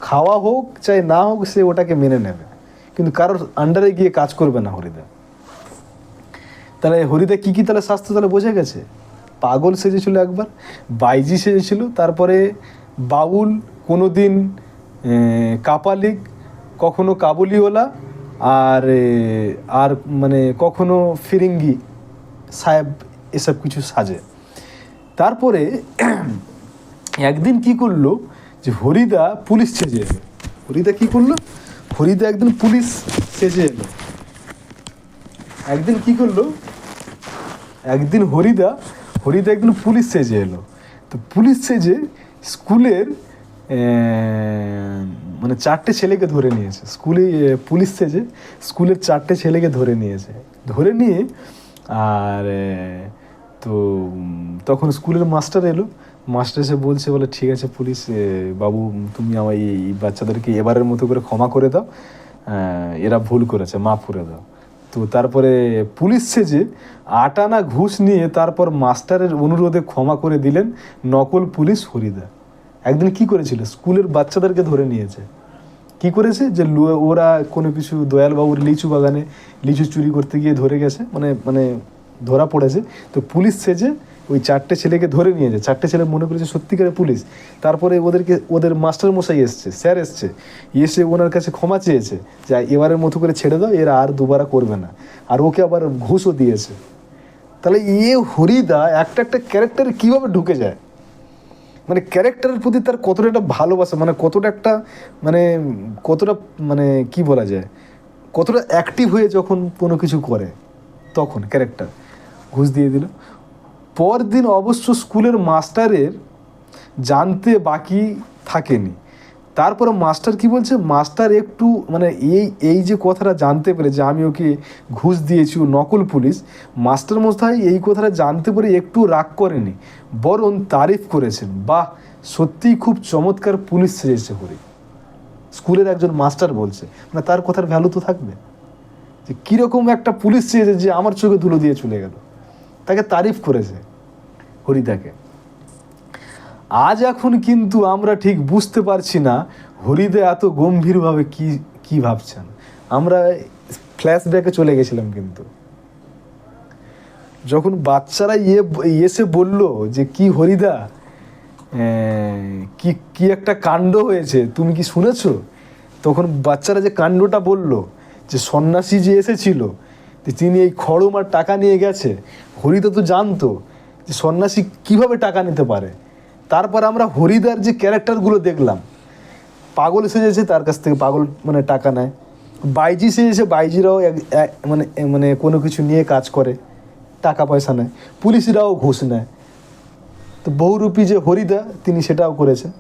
Speaker 1: খাওয়া হোক চাই না হোক সে ওটাকে মেনে নেবে, কিন্তু কারোর আন্ডারে গিয়ে কাজ করবে না হরিদা। তাহলে হরিদা কী তাহলে স্বাস্থ্য তাহলে বোঝা গেছে। পাগল সেজেছিল একবার, বাইজি সেজেছিল, তারপরে বাউল, কোনো দিন কাপালিক, কখনো কাবুলিওয়ালা, আর মানে কখনো ফিরিঙ্গি সাহেব, এসব কিছু সাজে। তারপরে একদিন কি করলো যে হরিদা পুলিশ সেজে এলো। হরিদা কি করলো, হরিদা একদিন পুলিশ সেজে এলো। একদিন কি করলো, একদিন হরিদা একদিন পুলিশ সেজে এলো। তো পুলিশ সেজে স্কুলের মানে 4টে ছেলেকে ধরে নিয়েছে, স্কুলে পুলিশ সেজে স্কুলের 4টে ছেলেকে ধরে নিয়েছে, ধরে নিয়ে আর তো তখন স্কুলের মাস্টার এলো, মাস্টার এসে বলছে, বলে ঠিক আছে পুলিশ বাবু, তুমি আমার এই বাচ্চাদেরকে এবারের মতো করে ক্ষমা করে দাও, এরা ভুল করেছে, মাফ করে দাও। তো তারপরে পুলিশ সেজে 8 আনা ঘুষ নিয়ে তারপর মাস্টারের অনুরোধে ক্ষমা করে দিলেন নকল পুলিশ হরিদা। একদিন কি করেছিল, স্কুলের বাচ্চাদেরকে ধরে নিয়েছে, কি করেছে যে ওরা কোনো কিছু দয়ালবাবুর লিচু বাগানে লিচু চুরি করতে গিয়ে ধরে গেছে, মানে ধরা পড়েছে। তো পুলিশ সেজে ওই 4টে ছেলেকে ধরে নিয়েছে, 4টে ছেলে মনে করেছে সত্যিকারের পুলিশ। তারপরে ওদের মাস্টার মশাই এসছে, স্যার এসছে, এসে ওনার কাছে ক্ষমা চেয়েছে যে এবারের মতো করে ছেড়ে দাও, এরা আর দুবারা করবে না, আর ওকে আবার ঘুষও দিয়েছে। তাহলে হরিদা একটা ক্যারেক্টারে কীভাবে ঢুকে যায়, মানে ক্যারেক্টারের প্রতি তার কতটা একটা ভালোবাসা, মানে কতটা মানে কি বলা যায়, কতটা অ্যাক্টিভ হয়ে যখন কোনো কিছু করে তখন ক্যারেক্টার ঘুষ দিয়ে দিল। পরদিন অবশ্য স্কুলের মাস্টারের জানতে বাকি থাকেনি। তারপরে মাস্টার কি বলছে, মাস্টার একটু মানে এই যে কথাটা জানতে পেরে যে আমি ওকে ঘুষ দিয়েছি, ও নকল পুলিশ, মাস্টার মশাই এই কথাটা জানতে পেরে একটু রাগ করেনি, বরং তারিফ করেছেন, বাহ সত্যিই খুব চমৎকার পুলিশ সেজেছে হরি। স্কুলের একজন মাস্টার বলছে, মানে তার কথার ভ্যালু তো থাকবে, যে কীরকম একটা পুলিশ সেজেছে যে আমার চোখে ধুলো দিয়ে চলে গেল, তাকে তারিফ করেছে হরিদাকে। আজ এখন কিন্তু আমরা ঠিক বুঝতে পারছি না হরিদা এত গম্ভীরভাবে কি ভাবছেন। আমরা ফ্ল্যাশব্যাকে চলে গেছিলাম। কিন্তু যখন বাচ্চারা এসে বলল যে কি হরিদা, কি কি একটা কাণ্ড হয়েছে, তুমি কি শুনেছো? তখন বাচ্চারা যে কাণ্ডটা বলল, যে সন্ন্যাসী যে এসেছিল, তিনি এই খড়ম আর টাকা নিয়ে গেছে। হরিদা তো জানতো যে সন্ন্যাসী কিভাবে টাকা নিতে পারে। তারপর আমরা হরিদার যে ক্যারেক্টারগুলো দেখলাম, পাগল সেজেছে, তার কাছ থেকে পাগল মানে টাকা নেয়। বাইজি সেজেছে, বাইজিরাও মানে মানে কোনো কিছু নিয়ে কাজ করে, টাকা পয়সা নেয়। পুলিশরাও ঘুষ নেয়। তো বহুরূপী যে হরিদা, তিনি সেটাও করেছেন।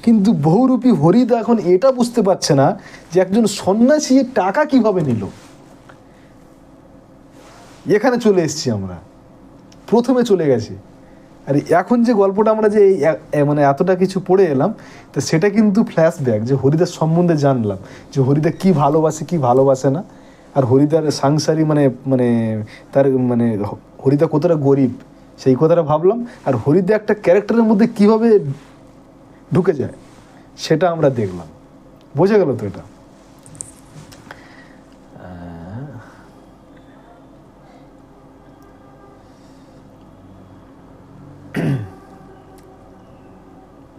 Speaker 1: কিন্তু বহুরূপী হরিদা এখন এটা বুঝতে পারছে না যে একজন সন্ন্যাসী টাকা কিভাবে নিল। এখানে চলে এসেছি আমরা, প্রথমে চলে গেছি। আর এখন যে গল্পটা আমরা যে মানে এতটা কিছু পড়ে এলাম, তো সেটা কিন্তু ফ্ল্যাশব্যাক, যে হরিদার সম্বন্ধে জানলাম, যে হরিদা কি ভালোবাসে কি ভালোবাসে না। আর হরিদার সাংসারিক মানে মানে তার মানে হরিদা কতটা গরিব সেই কথাটা ভাবলাম। আর হরিদা একটা ক্যারেক্টারের মধ্যে কিভাবে ঢুকে যায় সেটা আমরা দেখলাম। বোঝা গেল তো এটা?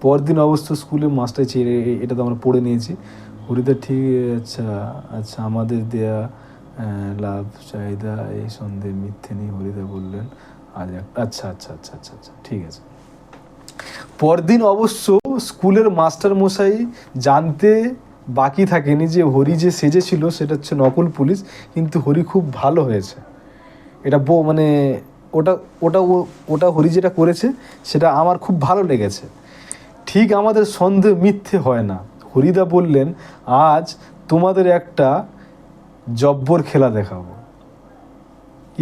Speaker 1: পরদিন অবশ্য স্কুলে মাস্টার চেয়ে, এটা তো আমরা পড়ে নিয়েছি। হরিদা ঠিক, আচ্ছা আচ্ছা, আমাদের দেয়া লাভ চাহিদা এই সন্দেহ মিথ্যে নেই, হরিদা বললেন আজ আচ্ছা আচ্ছা আচ্ছা আচ্ছা আচ্ছা, ঠিক আছে। পরদিন অবশ্য স্কুলের মাস্টার মশাই জানতে বাকি থাকেনি যে হরি যে সেজেছিল সেটা হচ্ছে নকল পুলিশ, কিন্তু হরি খুব ভালো হয়েছে। এটা মানে ওটা ওটা ওটা হরি যেটা করেছে সেটা আমার খুব ভালো লেগেছে। ঠিক আমাদের সন্দেহ মিথ্যে হয় না। হরিদা বললেন, আজ তোমাদের একটা জব্বর খেলা দেখাবো।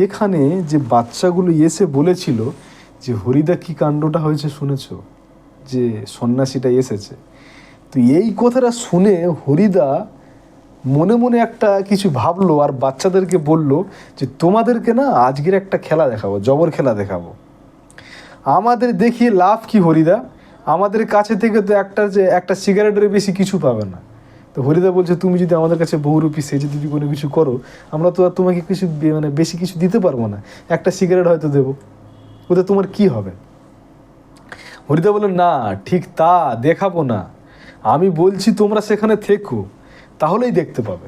Speaker 1: এখানে যে বাচ্চাগুলো এসে বলেছিল যে হরিদা কি কাণ্ডটা হয়েছে শুনেছ, যে সন্ন্যাসীটা এসেছে, তো এই কথাটা শুনে হরিদা মনে মনে একটা কিছু ভাবলো, আর বাচ্চাদেরকে বলল যে তোমাদেরকে না আজকের একটা খেলা দেখাবো, জবর খেলা দেখাবো। আমাদের দেখিয়ে লাভ কি হরিদা? আমাদের কাছে থেকে তো একটা সিগারেটের বেশি কিছু পাবে না। তো হরিদা বলছে, তুমি যদি আমাদের কাছে বহুরূপী সেজে যদি কোনো কিছু করো, আমরা তো আর তোমাকে কিছু মানে বেশি কিছু দিতে পারবো না, একটা সিগারেট হয়তো দেবো, ওতে তোমার কি হবে? হরিদা বলল, না ঠিক তা দেখাবো না, আমি বলছি তোমরা সেখানে থেকো, তাহলেই দেখতে পাবে।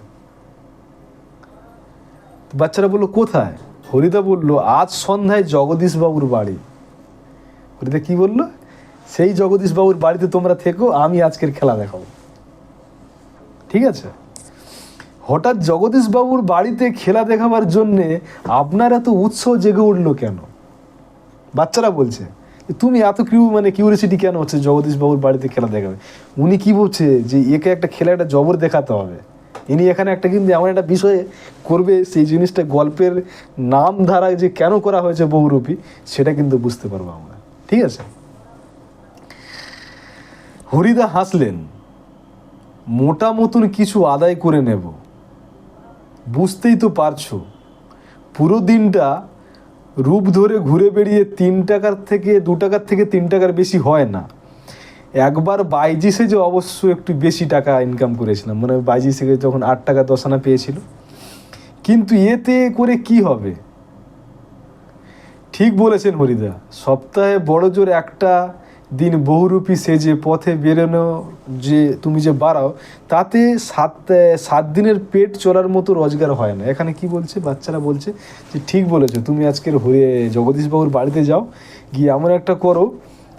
Speaker 1: বাচ্চারা বললো, কোথায়? হরিদা বলল, আজ সন্ধ্যায় জগদীশ বাবুর বাড়ি। হরিদা কি বললো? সেই জগদীশ বাবুর বাড়িতে তোমরা থেকো, আমি আজকের খেলা দেখাবো। ঠিক আছে? হঠাৎ জগদীশ বাবুর বাড়িতে খেলা দেখাবার জন্যে আপনার এত উৎসাহ জেগে উঠলো কেন? বাচ্চারা বলছে, তুমি এত কিউরিয়াসিটি কেন হচ্ছে জগদীশ বাবুর বাড়িতে খেলা দেখাবে? উনি কি বলছে যে একে একটা খেলা, একটা জবর দেখাতে হবে, ইনি এখানে একটা কিন্তু এমন একটা বিষয়ে করবে, সেই জিনিসটা গল্পের নাম ধারা যে কেন করা হয়েছে বহুরূপী, সেটা কিন্তু বুঝতে পারবো আমরা। ঠিক আছে? হরিদা হাসলেন, মোটা মতন কিছু আদায় করে নেব, বুঝতেই তো পারছো পুরো দিনটা রূপ ধরে ঘুরে বেরিয়ে 3 টাকার থেকে 2 টাকার থেকে 3 টাকার বেশি হয় না। একবার বাইজি সেজে অবশ্য একটু বেশি টাকা ইনকাম করেছিলাম, মানে বাইজি সেজে যখন 8 টাকা 10 আনা পেয়েছিল। কিন্তু এতে করে কি হবে? ঠিক বলেছেন হরিদা, সপ্তাহে বড় জোর একটা দিন বহুরূপী সেজে পথে বেরোনো যে তুমি যে বাড়াও, তাতে 7 দিনের পেট চলার মতো রোজগার হয় না। এখানে কি বলছে? বাচ্চারা বলছে যে ঠিক বলেছো, তুমি আজকের জগদীশবাবুর বাড়িতে যাও, গিয়ে এমন একটা করো,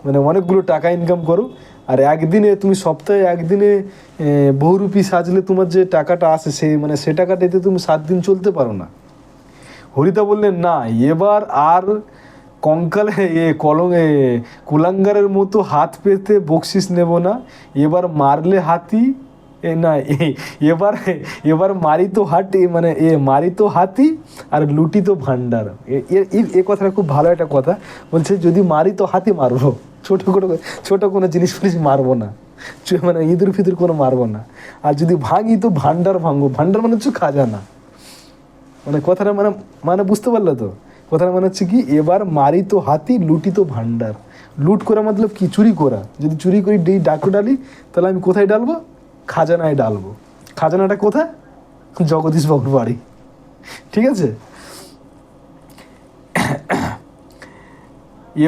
Speaker 1: মানে অনেকগুলো টাকা ইনকাম করো, আর একদিনে তুমি সপ্তাহে একদিনে বহুরূপী সাজলে তোমার যে টাকাটা আসে সে টাকাটাতে তুমি 7 দিন চলতে পারো না। হরিদা বললেন, না এবার আর কঙ্কালে কুলাঙ্গারের মতো হাত পেতে বকশিস নেব না, এবার মারলে হাতি না, এবার মারি তো হাতি আর লুটি তো ভান্ডার। এ কথাটা খুব ভালো একটা কথা বলছে, যদি মারি তো হাতি মারবো, ছোট কোনো জিনিস মারবো না, মানে ইঁদুর ফিদুর কোনো মারবো না, আর যদি ভাঙি তো ভান্ডার ভাঙবো। ভান্ডার মানে হচ্ছে খাজানা, মানে কথাটা মানে বুঝতে পারলে তো? কথাটা মানে হচ্ছে কি, এবার মারি তো হাতি লুটি তো ভান্ডার। লুট করা মতলব কি? চুরি করা। যদি চুরি করি ডাকু ডালি, তাহলে আমি কোথায় ডালবো? খাজানায় ডালবো। খাজানাটা কোথায়? জগদীশবাবুর বাড়ি, ঠিক আছে।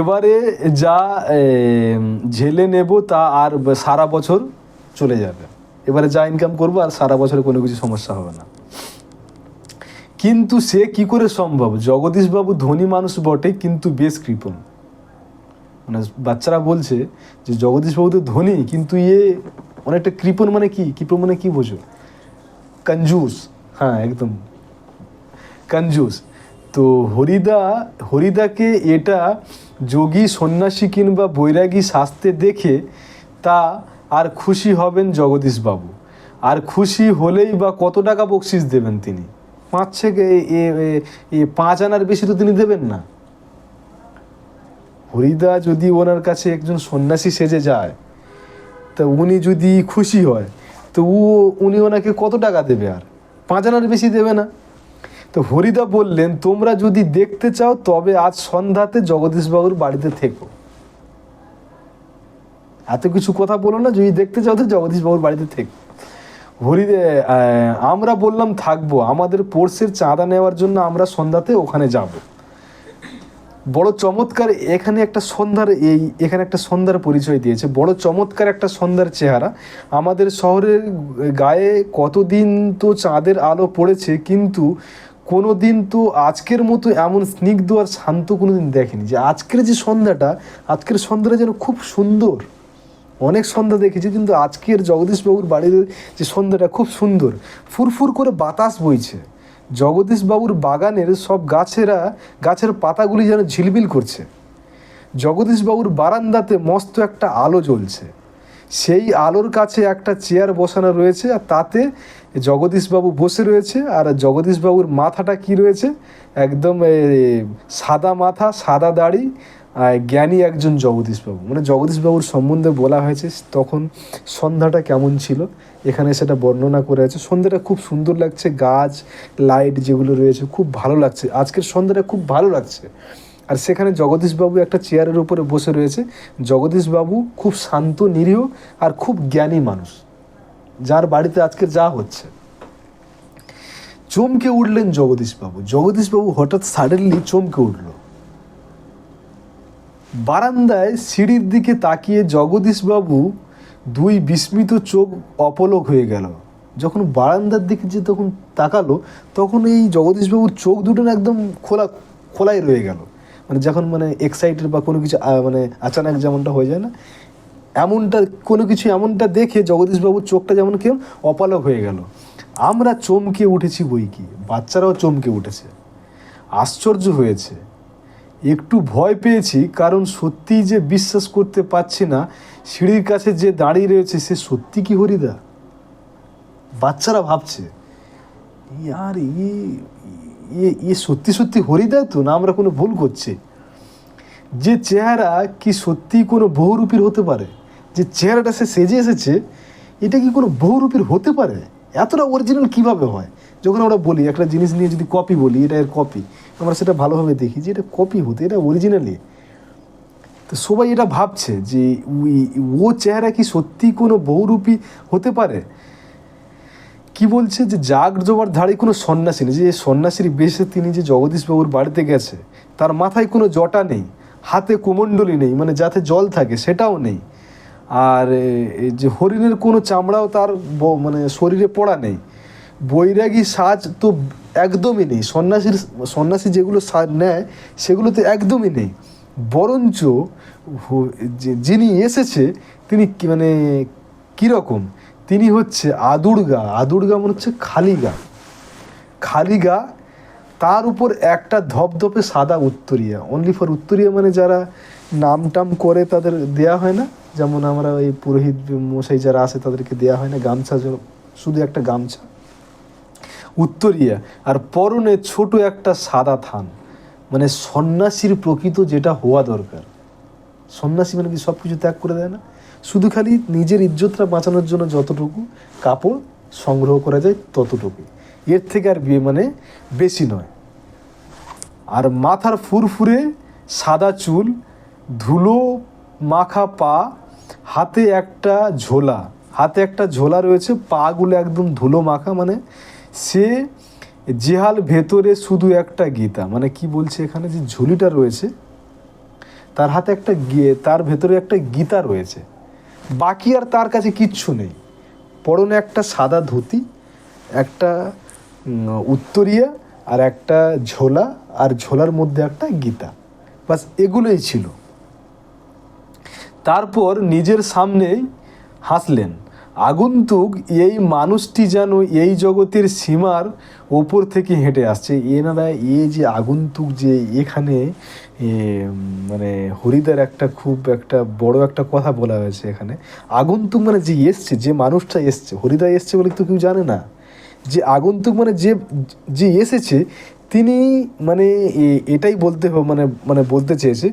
Speaker 1: এবারে যা ঝেলে নেব তা আর সারা বছর চলে যাবে, এবারে যা ইনকাম করবো আর সারা বছরে কোনো কিছু সমস্যা হবে না। কিন্তু সে কি করে সম্ভব? জগদীশবাবু ধনী মানুষ বটে, কিন্তু বেশ কৃপণ। মানে বাচ্চারা বলছে যে জগদীশবাবু তো ধনী, কিন্তু অনেকটা কৃপণ। মানে কি কৃপণ মানে কি বোঝো? কঞ্জুস, হ্যাঁ একদম কঞ্জুস। তো হরিদাকে এটা যোগী সন্ন্যাসী কিংবা বৈরাগী শাস্তে দেখে তা আর খুশি হবেন জগদীশবাবু। আর খুশি হলেই বা কত টাকা বকশিস দেবেন তিনি? 5 আনার বেশি তো তিনি দেবেন না। হরিদা যদি ওনার কাছে একজন সন্ন্যাসী সেজে যায়, তা উনি যদি খুশি হয়, তো উনি ওনাকে কত টাকা দেবে? আর 5 আনার বেশি দেবে না। তো হরিদা বললেন, তোমরা যদি দেখতে চাও তবে আজ সন্ধ্যাতে জগদীশবাবুর বাড়িতে থেকো। এত কিছু কথা বলো না, যদি দেখতে চাও তো জগদীশবাবুর বাড়িতে থেকো। আমরা বললাম থাকবো, আমাদের পোর্সের চাঁদা নেওয়ার জন্য আমরা সন্ধ্যাতে ওখানে যাব। বড় চমৎকার এখানে একটা সন্ধ্যার পরিচয় দিয়েছে। বড় চমৎকার একটা সন্ধ্যার চেহারা। আমাদের শহরের গায়ে কতদিন তো চাঁদের আলো পড়েছে, কিন্তু কোনো দিন তো আজকের মতো এমন স্নিগ্ধ আর শান্ত কোনো দিন দেখেনি। যে আজকের সন্ধ্যাটা যেন খুব সুন্দর। অনেক সন্ধ্যা দেখেছি, কিন্তু আজকের জগদীশবাবুর বাড়ির যে সন্ধ্যাটা খুব সুন্দর। ফুরফুর করে বাতাস বইছে। জগদীশবাবুর বাগানের সব গাছের পাতাগুলি যেন ঝিলবিল করছে। জগদীশবাবুর বারান্দাতে মস্ত একটা আলো জ্বলছে। সেই আলোর কাছে একটা চেয়ার বসানো রয়েছে, আর তাতে জগদীশবাবু বসে রয়েছে। আর জগদীশবাবুর মাথাটা কি রয়েছে? একদম সাদা মাথা, সাদা দাড়ি, জ্ঞানী একজন জগদীশবাবু। মানে জগদীশবাবুর সম্বন্ধে বলা হয়েছে তখন সন্ধ্যাটা কেমন ছিল, এখানে সেটা বর্ণনা করে আছে। সন্ধ্যাটা খুব সুন্দর লাগছে, গাছ লাইট যেগুলো রয়েছে খুব ভালো লাগছে। আজকের সন্ধ্যাটা খুব ভালো লাগছে। আর সেখানে জগদীশবাবু একটা চেয়ারের উপরে বসে রয়েছে। জগদীশবাবু খুব শান্ত, নিরীহ আর খুব জ্ঞানী মানুষ, যার বাড়িতে আজকে যা হচ্ছে। চমকে উঠলেন জগদীশবাবু হঠাৎ সাডেনলি চমকে উঠল। বারান্দায় সিঁড়ির দিকে তাকিয়ে জগদীশবাবু 2 বিস্মিত চোখ অপলক হয়ে গেল। যখন বারান্দার দিকে তখন তাকালো, তখন এই জগদীশবাবুর চোখ দুটো একদম খোলাই রয়ে গেল। মানে যখন এক্সাইটেড বা কোনো কিছু আচানক যেমনটা হয়ে যায় না, এমনটা দেখে জগদীশবাবুর চোখটা যেমন কেমন অপালক হয়ে গেল। আমরা চমকে উঠেছি বই কি, বাচ্চারাও চমকে উঠেছে, আশ্চর্য হয়েছে, একটু ভয় পেয়েছি। কারণ সত্যিই যে বিশ্বাস করতে পারছি না সিঁড়ির কাছে যে দাঁড়িয়ে রয়েছে সে সত্যি কি হরিদা। বাচ্চারা ভাবছে, আর সত্যি হরিদা তো না, আমরা কোনো ভুল করছি? যে চেহারা কি সত্যি কোনো বহুরূপীর হতে পারে? যে চেহারাটা সে সেজে এসেছে, এটা কি কোনো বহুরূপীর হতে পারে? এতটা অরিজিনাল কিভাবে হয়? যখন আমরা বলি একটা জিনিস নিয়ে যদি কপি বলি, এটা এর কপি, আমরা সেটা ভালোভাবে দেখি যে এটা কপি হতে, এটা অরিজিনালি। তো সবাই এটা ভাবছে যে ও চেহারা কি সত্যি কোনো বহুরূপী হতে পারে। কি বলছে যে জবার ধারে কোনো সন্ন্যাসী নেই, যে সন্ন্যাসীর বেশে তিনি যে জগদীশবাবুর বাড়িতে গেছে, তার মাথায় কোনো জটা নেই, হাতে কোমণ্ডলী নেই, যাতে জল থাকে সেটাও নেই। আর যে হরিণের কোনো চামড়াও তার শরীরে পড়া নেই। বৈরাগী সাজ তো একদমই নেই। সন্ন্যাসী যেগুলো সাজ নেয় সেগুলো তো একদমই নেই। বরঞ্চ যিনি এসেছে তিনি কীরকম, তিনি হচ্ছে আদুর্গা হচ্ছে খালি গা, তার উপর একটা ধপধপে সাদা উত্তরীয়া। অনলি ফর উত্তরীয়া, যারা নাম টাম করে তাদের দেয়া হয় না, যেমন আমরা ওই পুরোহিত মশাই যারা আসে তাদেরকে দেয়া হয় না গামছা, শুধু একটা গামছা, উত্তরীয়া, আর পরনে ছোট একটা সাদা থান। সন্ন্যাসীর প্রকৃত যেটা হওয়া দরকার। সন্ন্যাসী কি সব কিছু ত্যাগ করে দেয় না, শুধু খালি নিজের ইজ্জতটা বাঁচানোর জন্য যতটুকু কাপড় সংগ্রহ করা যায় ততটুকু, এর থেকে আর বেশি নয়। আর মাথার ফুরফুরে সাদা চুল, ধুলো মাখা পা, হাতে একটা ঝোলা রয়েছে, পাগুলো একদম ধুলো মাখা, সে জেহাল ভেতরে শুধু একটা গীতা, মানে কি বলছে এখানে, যে ঝুলিটা রয়েছে তার হাতে একটা তার ভেতরে একটা গীতা রয়েছে, বাকি আর তার কাছে কিচ্ছু নেই। পরনে একটা সাদা ধুতি, একটা উত্তরিয়া, আর একটা ঝোলা, আর ঝোলার মধ্যে একটা গীতা, বাস এগুলোই ছিল। তারপর নিজের সামনেই হাসলেন। আগন্তুক এই মানুষটি যেন এই জগতের সীমার ওপর থেকে হেঁটে আসছে। এনারা যে আগন্তুক যে এখানে মানে হরিদার একটা খুব একটা বড় একটা কথা বলা হয়েছে এখানে। আগন্তুক মানে যে এসছে, যে মানুষটা এসছে, হরিদা এসছে বলে তো কেউ জানে না। যে আগন্তুক মানে যে এসেছে তিনি মানে এটাই বলতে মানে মানে বলতে চেয়েছে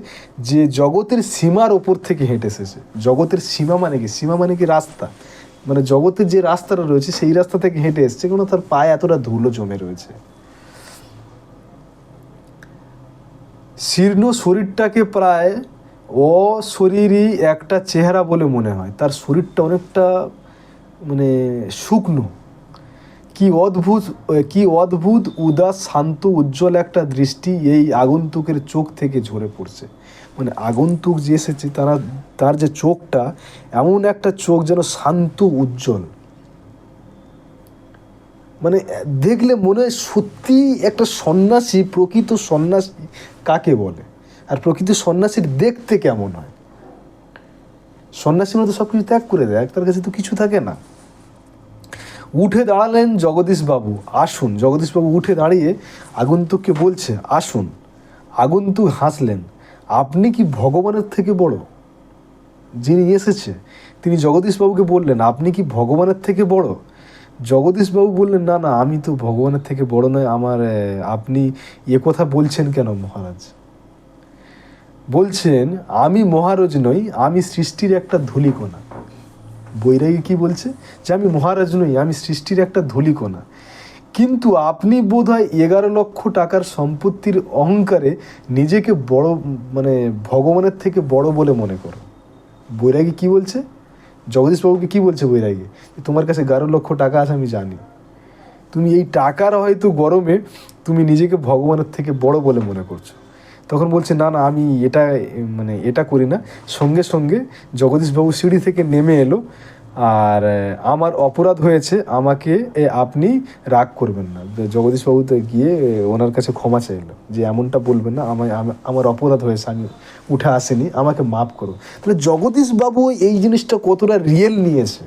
Speaker 1: যে জগতের সীমার ওপর থেকে হেঁটে এসেছে। জগতের সীমা মানে কি? সীমা মানে কি রাস্তা, মানে জগতের যে রাস্তাটা রয়েছে সেই রাস্তা থেকে হেঁটে এসছে, কোনো তার পায়ে এতটা ধুলো জমে রয়েছে। শীর্ণ শরীরটাকে প্রায় অশরীরী একটা চেহারা বলে মনে হয়। তার শরীরটা অনেকটা মানে শুকনো। কি অদ্ভুত উদাস শান্ত উজ্জ্বল একটা দৃষ্টি এই আগন্তুকের চোখ থেকে ঝরে পড়ছে। মানে আগন্তুক যে এসেছে তার যে চোখটা, এমন একটা চোখ যেন শান্ত উজ্জ্বল, মানে দেখলে মনে হয় সত্যি একটা সন্ন্যাসী, প্রকৃত সন্ন্যাসী কাকে বলে, আর প্রকৃত সন্ন্যাসীর দেখতে কেমন হয়। সন্ন্যাসী মতো সব কিছু ত্যাগ করে দেয়, তার কাছে তো কিছু থাকে না। উঠে দাঁড়ালেন জগদীশবাবু। আসুন। জগদীশবাবু উঠে দাঁড়িয়ে আগন্তুককে বলছে আসুন। আগন্তুক হাসলেন। আপনি কি ভগবানের থেকে বড়? যিনি এসেছে তিনি জগদীশবাবুকে বললেন, আপনি কি ভগবানের থেকে বড়? জগদীশবাবু বললেন, না না, আমি তো ভগবানের থেকে বড় নয়। আপনি এ কথা বলছেন কেন মহারাজ? বলছেন, আমি মহারাজ নই, আমি সৃষ্টির একটা ধূলিকণা। বৈরাগী কি বলছে? যে আমি মহারাজ নই, আমি সৃষ্টির একটা ধূলিকণা। কিন্তু আপনি বোধহয় 11 লক্ষ টাকার সম্পত্তির অহংকারে নিজেকে বড়, মানে ভগবানের থেকে বড় বলে মনে করো। বৈরাগী কি বলছে? জগদীশবাবুকে কি বলছে বৈরাগী? তোমার কাছে 11 লক্ষ টাকা আছে আমি জানি, তুমি এই টাকার হয়তো গরমে তুমি নিজেকে ভগবানের থেকে বড় বলে মনে করছো। তখন বলছে, না না, আমি এটা করি না। সঙ্গে সঙ্গে জগদীশবাবু সিঁড়ি থেকে নেমে এলো। আর আমার অপরাধ হয়েছে, আমাকে আপনি রাগ করবেন না। জগদীশবাবু তো গিয়ে ওনার কাছে ক্ষমা চাইলো যে এমনটা বলবেন না, আমার অপরাধ হয়েছে, আমি উঠে আসিনি, আমাকে মাফ করো। তাহলে জগদীশবাবু এই জিনিসটা কতটা রিয়েল নিয়েছে।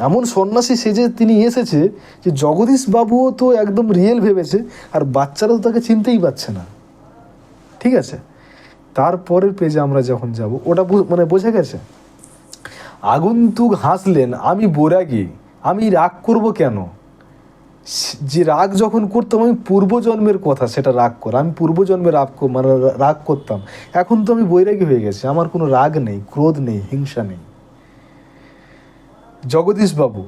Speaker 1: এমন সন্ন্যাসী সেজে তিনি এসেছে যে জগদীশবাবুও তো একদম রিয়েল ভেবেছে, আর বাচ্চারা তো তাকে চিনতেই পারছে না। ঠিক আছে, তারপরের পেজে আমরা যখন যাব ওটা মানে বোঝা গেছে। আগন্তুক হাসলেন, আমি বৈরাগী, আমি রাগ করব কেন? যে রাগ যখন করতাম আমি পূর্বজন্মের কথা, সেটা রাগ করা, আমি পূর্বজন্মে রাগ করতাম। এখন তো আমি বৈরাগী হয়ে গেছি, আমার কোনো রাগ নেই, ক্রোধ নেই, হিংসা নেই। জগদীশবাবু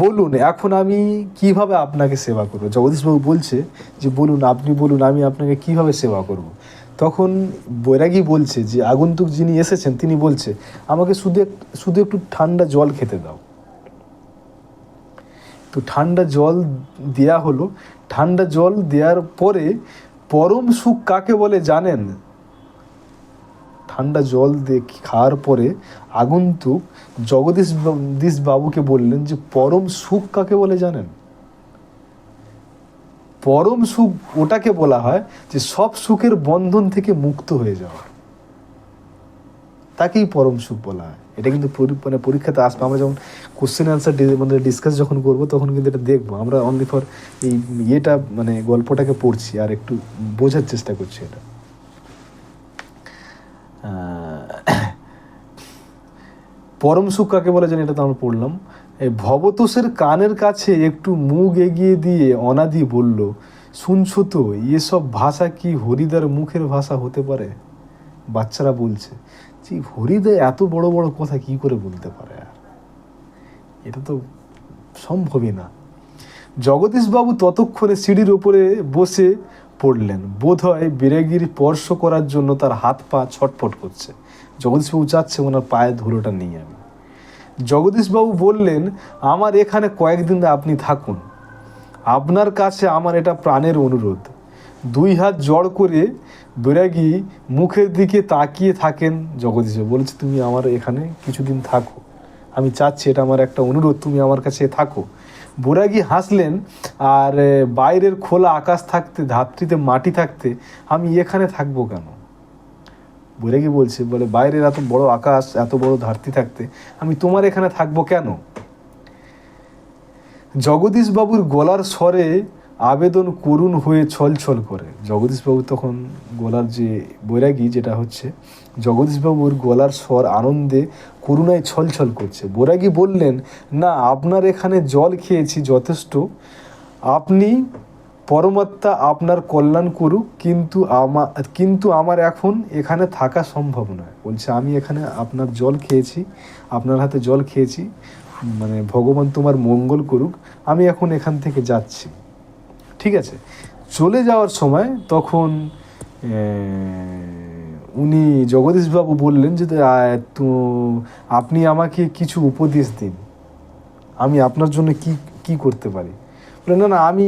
Speaker 1: বলুন, এখন আমি কিভাবে আপনাকে সেবা করব? জগদীশবাবু বলছে যে বলুন, আপনি বলুন, আমি আপনাকে কিভাবে সেবা করব? তখন বৈরাগী বলছে যে আগন্তুক যিনি এসেছেন তিনি বলছে, আমাকে শুধু একটু ঠান্ডা জল খেতে দাও। তো ঠান্ডা জল দেয়া হলো। ঠান্ডা জল দেওয়ার পরে পরম সুখ কাকে বলে জানেন? ঠান্ডা জল দিয়ে খাওয়ার পরে আগন্তুক জগদীশ বাবুকে বললেন যে পরম সুখ কাকে বলে জানেন? পরম সুখ ওটাকে বলা হয় যে সব সুখের বন্ধন থেকে মুক্ত হয়ে যাওয়া, তাকেই পরম সুখ বলা হয়। এটা কিন্তু মানে পরীক্ষাতে আসবে, আমরা যখন কোশ্চেন অ্যান্সার মানে ডিসকাস যখন করবো তখন কিন্তু এটা দেখবো। আমরা অনলি ফর এই মানে গল্পটাকে পড়ছি আর একটু বোঝার চেষ্টা করছি। এটা পরম সুখ কাকে বলে জানি, এটা তো আমরা পড়লাম। এই ভবতোষের কানের কাছে একটু মুখ এগিয়ে দিয়ে অনাদি বলল, শুনছো তো, এসব ভাষা কি হরিদার মুখের ভাষা হতে পারে? বাচ্চারা বলছে যে হরিদা এত বড় বড় কথা কি করে বলতে পারে, আর এটা তো সম্ভবই না। জগদীশবাবু ততক্ষণে সিঁড়ির ওপরে বসে পড়লেন। বোধহয় বৈরাগীর স্পর্শ করার জন্য তার হাত পা ছটফট করছে। জগদীশবাবু চাচ্ছে ওনার পায়ে ধুলোটা নিয়ে আমি। জগদীশবাবু বললেন, আমার এখানে কয়েকদিন আপনি থাকুন, আপনার কাছে আমার এটা প্রাণের অনুরোধ। দুই হাত জড় করে বৈরাগী মুখের দিকে তাকিয়ে থাকেন। জগদীশবাবু বলছে, তুমি আমার এখানে কিছুদিন থাকো, আমি চাচ্ছি, এটা আমার একটা অনুরোধ, তুমি আমার কাছে থাকো। বৈরাগী হাসলেন, আর বাইরের খোলা আকাশ থাকতে, ধাত্রীতে মাটি থাকতে আমি এখানে থাকবো কেন? বৈরাগী বলছে, বলে বাইরের এত বড় আকাশ, এত বড় ধাত্রী থাকতে আমি তোমার এখানে থাকবো কেন? জগদীশবাবুর গলার স্বরে আবেদন করুণ হয়ে ছলছল করে। জগদীশবাবু তখন গলার যে বৈরাগী যেটা হচ্ছে, জগদীশবাবুর গলার স্বর আনন্দে করুণায় ছলছল করছে। বৈরাগী বললেন, না, আপনার এখানে জল খেয়েছি যথেষ্ট, আপনি পরমাত্মা আপনার কল্যাণ করুক, কিন্তু আমার এখন এখানে থাকা সম্ভব নয়। বলছে, আমি এখানে আপনার জল খেয়েছি, আপনার হাতে জল খেয়েছি, মানে ভগবান তোমার মঙ্গল করুক, আমি এখন এখান থেকে যাচ্ছি। ঠিক আছে। চলে যাওয়ার সময় তখন উনি জগদীশবাবু বললেন যে, তো আপনি আমাকে কিছু উপদেশ দিন, আমি আপনার জন্য কি কি করতে পারি? বলে, না না, আমি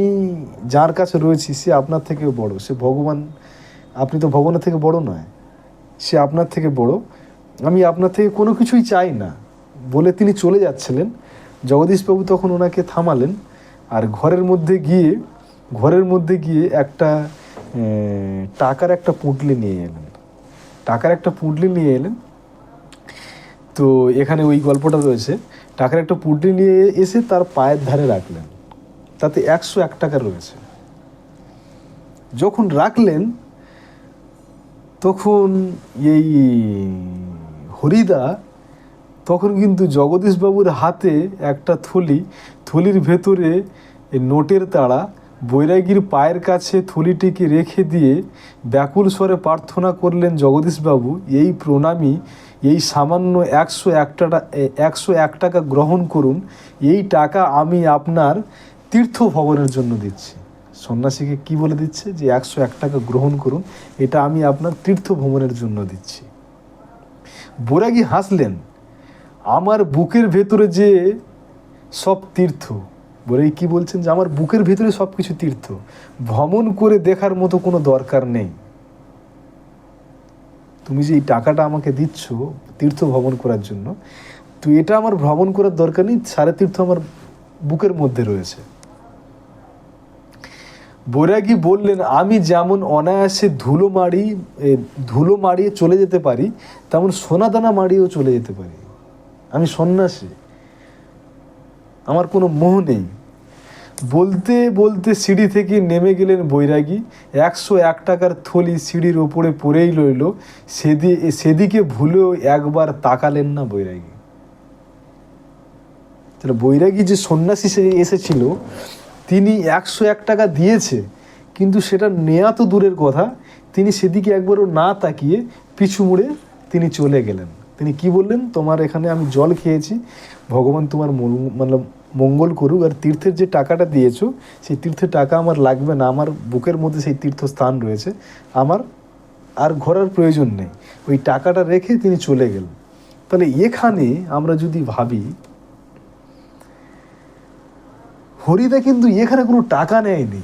Speaker 1: যার কাছে রয়েছি সে আপনার থেকেও বড়, সে ভগবান, আপনি তো ভগবানের থেকে বড় নয়, সে আপনার থেকে বড়, আমি আপনার থেকে কোনো কিছুই চাই না বলে তিনি চলে যাচ্ছিলেন। জগদীশবাবু তখন ওনাকে থামালেন, আর ঘরের মধ্যে গিয়ে একটা টাকার একটা পুঁটলি নিয়ে এলেন। তো এখানে ওই গল্পটা রয়েছে। টাকার একটা পুঁটলি নিয়ে এসে তার পায়ের ধারে রাখলেন, তাতে 101 টাকা রয়েছে। যখন রাখলেন তখন এই হরিদা তখন কিন্তু জগদীশবাবুর হাতে একটা থলির ভেতরে নোটের তাড়া, বৈরাগীর পায়ের কাছে থলিটিকে রেখে দিয়ে ব্যাকুল স্বরে প্রার্থনা করলেন, জগদীশবাবু, এই প্রণামী, এই সামান্য 101 টাকা গ্রহণ করুন, এই টাকা আমি আপনার তীর্থ ভবনের জন্য দিচ্ছি। সন্ন্যাসীকে কি বলে দিচ্ছে? যে 101 টাকা গ্রহণ করুন, এটা আমি আপনার তীর্থ ভ্রমণের জন্য দিচ্ছি। বৈরাগী হাসলেন, আমার বুকের ভেতরে যে সব তীর্থ, বৈরাগী কি বলছেন? যে আমার বুকের ভেতরে সব কিছু তীর্থ, ভ্রমণ করে দেখার মতো কোনো দরকার নেই। তুমি যে এই টাকাটা আমাকে দিচ্ছ তীর্থ ভ্রমণ করার জন্য, তো এটা আমার ভ্রমণ করার দরকার নেই, সাড়ে তীর্থ আমার বুকের মধ্যে রয়েছে। বৈরাগী বললেন, আমি যেমন অনায়াসে ধুলো মারিয়ে চলে যেতে পারি, তেমন সোনাদানা মারিয়েও চলে যেতে পারি। আমি সন্ন্যাসী, আমার কোনো মোহ নেই। বলতে বলতে সিঁড়ি থেকে নেমে গেলেন বৈরাগী। 101 টাকার থলি সিঁড়ির ওপরে পড়েই রইল, সেদিকে ভুলেও একবার তাকালেন না বৈরাগী। তাহলে বৈরাগী যে সন্ন্যাসী এসেছিল, তিনি 101 টাকা দিয়েছে, কিন্তু সেটা নেওয়া তো দূরের কথা, তিনি সেদিকে একবারও না তাকিয়ে পিছু মুড়ে তিনি চলে গেলেন। তিনি কি বললেন? তোমার এখানে আমি জল খেয়েছি, ভগবান তোমার মঙ্গল করুক, আর তীর্থের যে টাকাটা দিয়েছো সেই তীর্থের টাকা আমার লাগবে না, আমার বুকের মধ্যে সেই তীর্থস্থান রয়েছে, আমার আর ঘোরার প্রয়োজন নেই। ওই টাকাটা রেখে তিনি চলে গেলেন। তাহলে এখানে আমরা যদি ভাবি, হরিদা কিন্তু এখানে কোনো টাকা নেয়নি।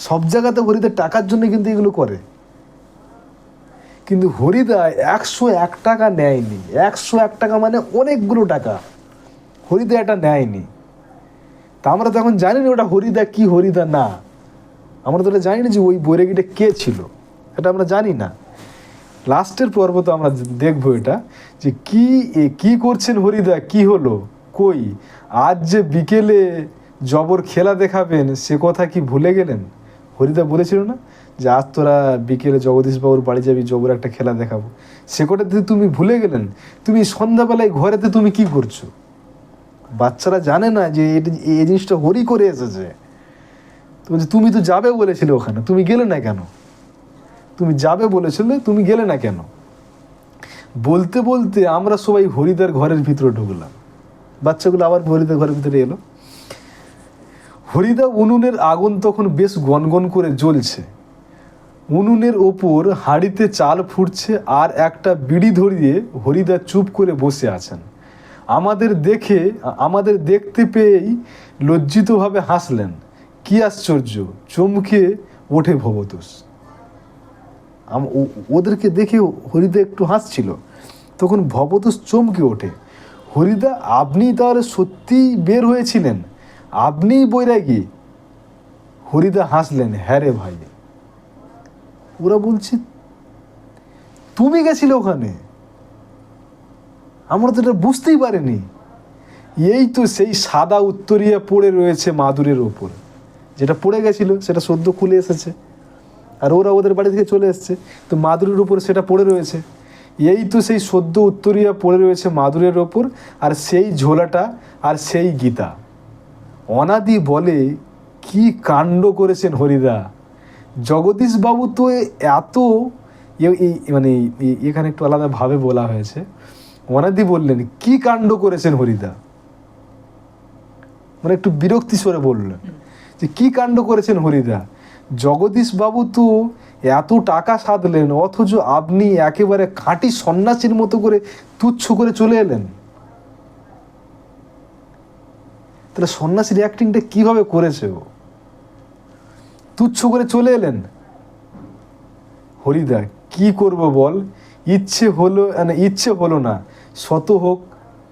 Speaker 1: সব জায়গাতে হরিদা টাকার জন্য কিন্তু এগুলো করে, কিন্তু হরিদা 101 টাকা নেয়নি। 101 টাকা মানে অনেকগুলো টাকা, হরিদা এটা নেয়নি। তা আমরা তো এখন জানি না ওটা হরিদা কি হরিদা না, আমরা তো এটা জানি না যে ওই বৈরাগীটা কে ছিল, এটা আমরা জানি না। লাস্টের পর্ব তো আমরা দেখবো এটা, যে কি করছেন হরিদা, কি হলো, কই আজ যে বিকেলে জবর খেলা দেখাবেন, সে কথা কি ভুলে গেলেন? হরিদা বলেছিল না যে আজ তোরা বিকেলে জগদীশবাবুর বাড়ি যাবি, জবর একটা খেলা দেখাবো, সে কথাতে তুমি ভুলে গেলেন? তুমি সন্ধ্যাবেলায় ঘরেতে তুমি কি করছো? বাচ্চারা জানে না যে এই জিনিসটা হরি করে এসেছে। তুমি তো যাবে বলেছিলে ওখানে, তুমি গেলে না কেন? তুমি যাবে বলেছিলে, তুমি গেলে না কেন? বলতে বলতে আমরা সবাই হরিদার ঘরের ভিতরে ঢুকলাম। বাচ্চাগুলো আবার হরিদার ঘরের ভিতরে এলো। হরিদা উনুনের আগুন তখন বেশ গনগন করে জ্বলছে। উনুনের ওপর হাঁড়িতে চাল ফুটছে আর একটা বিড়ি ধরিয়ে হরিদা চুপ করে বসে আছেন। আমাদের দেখতে পেয়েই লজ্জিতভাবে হাসলেন। কি আশ্চর্য, চমকে ওঠে ভবতোষ। ওদেরকে দেখে হরিদা একটু হাসছিল, তখন ভবতোষ চমকে ওঠে। হরিদা, আপনি তাহলে সত্যিই বের হয়েছিলেন? আপনিই বৈরাগী? হরিদা হাসলেন, হ্যাঁ রে ভাই। ওরা বলছে, তুমি গেছিলে ওখানে? আমরা তো এটা বুঝতেই পারিনি। এই তো সেই সাদা উত্তরিয়া পড়ে রয়েছে মাদুরের ওপর, যেটা পড়ে গেছিল সেটা সদ্য খুলে এসেছে, আর ওরা ওদের বাড়ি থেকে চলে এসছে, তো মাদুরের ওপর সেটা পড়ে রয়েছে। এই তো সেই সদ্য উত্তরিয়া পড়ে রয়েছে মাদুরের ওপর, আর সেই ঝোলাটা আর সেই গীতা। অনাদি বলে, কি কাণ্ড করেছেন হরিদা! জগদীশবাবু তো এত মানে এখানে একটু আলাদাভাবে বলা হয়েছে। অনাদি বললেন, কি কাণ্ড করেছেন হরিদা, মানে একটু বিরক্তি স্বরে বললেন যে কি কাণ্ড করেছেন হরিদা। জগদীশবাবু তো এত টাকা সাধলেন, অথচ আপনি একেবারে খাঁটি সন্ন্যাসীর মতো করে তুচ্ছ করে চলে এলেন। তাহলে সন্ন্যাসীর অ্যাক্টিংটা কিভাবে করেছে ও? তুচ্ছ করে চলে এলেন। হরিদা, কি করব বল, ইচ্ছে হলো না, শত হোক।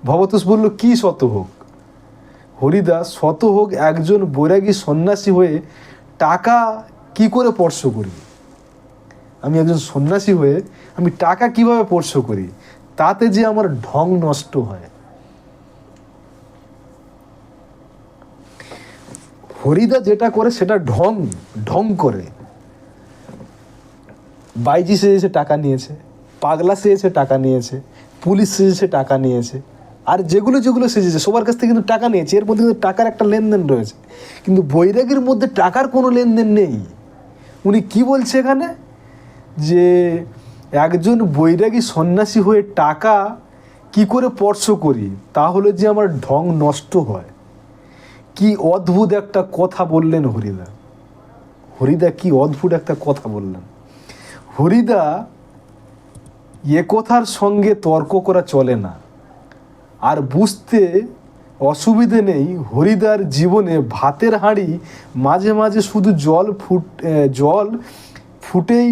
Speaker 1: ভবতোষ বলল, কি শত হোক? হরিদা, শত হোক একজন বৈরাগী সন্ন্যাসী হয়ে টাকা কি করে স্পর্শ করি? আমি একজন সন্ন্যাসী হয়ে আমি টাকা কিভাবে স্পর্শ করি? তাতে যে আমার ঢং নষ্ট হয়। হরিদা যেটা করে সেটা ঢং করে। বাইজি সেজেছে টাকা নিয়েছে, পাগলা সেজেছে টাকা নিয়েছে, পুলিশ সেজেছে টাকা নিয়েছে, আর যেগুলো সেজেছে সবার কাছ থেকে কিন্তু টাকা নিয়েছে। এর মধ্যে কিন্তু টাকার একটা লেনদেন রয়েছে, কিন্তু বৈরাগীর মধ্যে টাকার কোনো লেনদেন নেই। উনি কি বলছে এখানে, যে একজন বৈরাগী সন্ন্যাসী হয়ে টাকা কি করে স্পর্শ করি, তাহলে যে আমার ঢং নষ্ট হয়। কি অদ্ভুত একটা কথা বললেন হরিদা কি অদ্ভুত একটা কথা বললেন। হরিদা, এ কথার সঙ্গে তর্ক করা চলে না। আর বুঝতে অসুবিধে নেই, হরিদার জীবনে ভাতের হাঁড়ি মাঝে মাঝে শুধু জল ফুটেই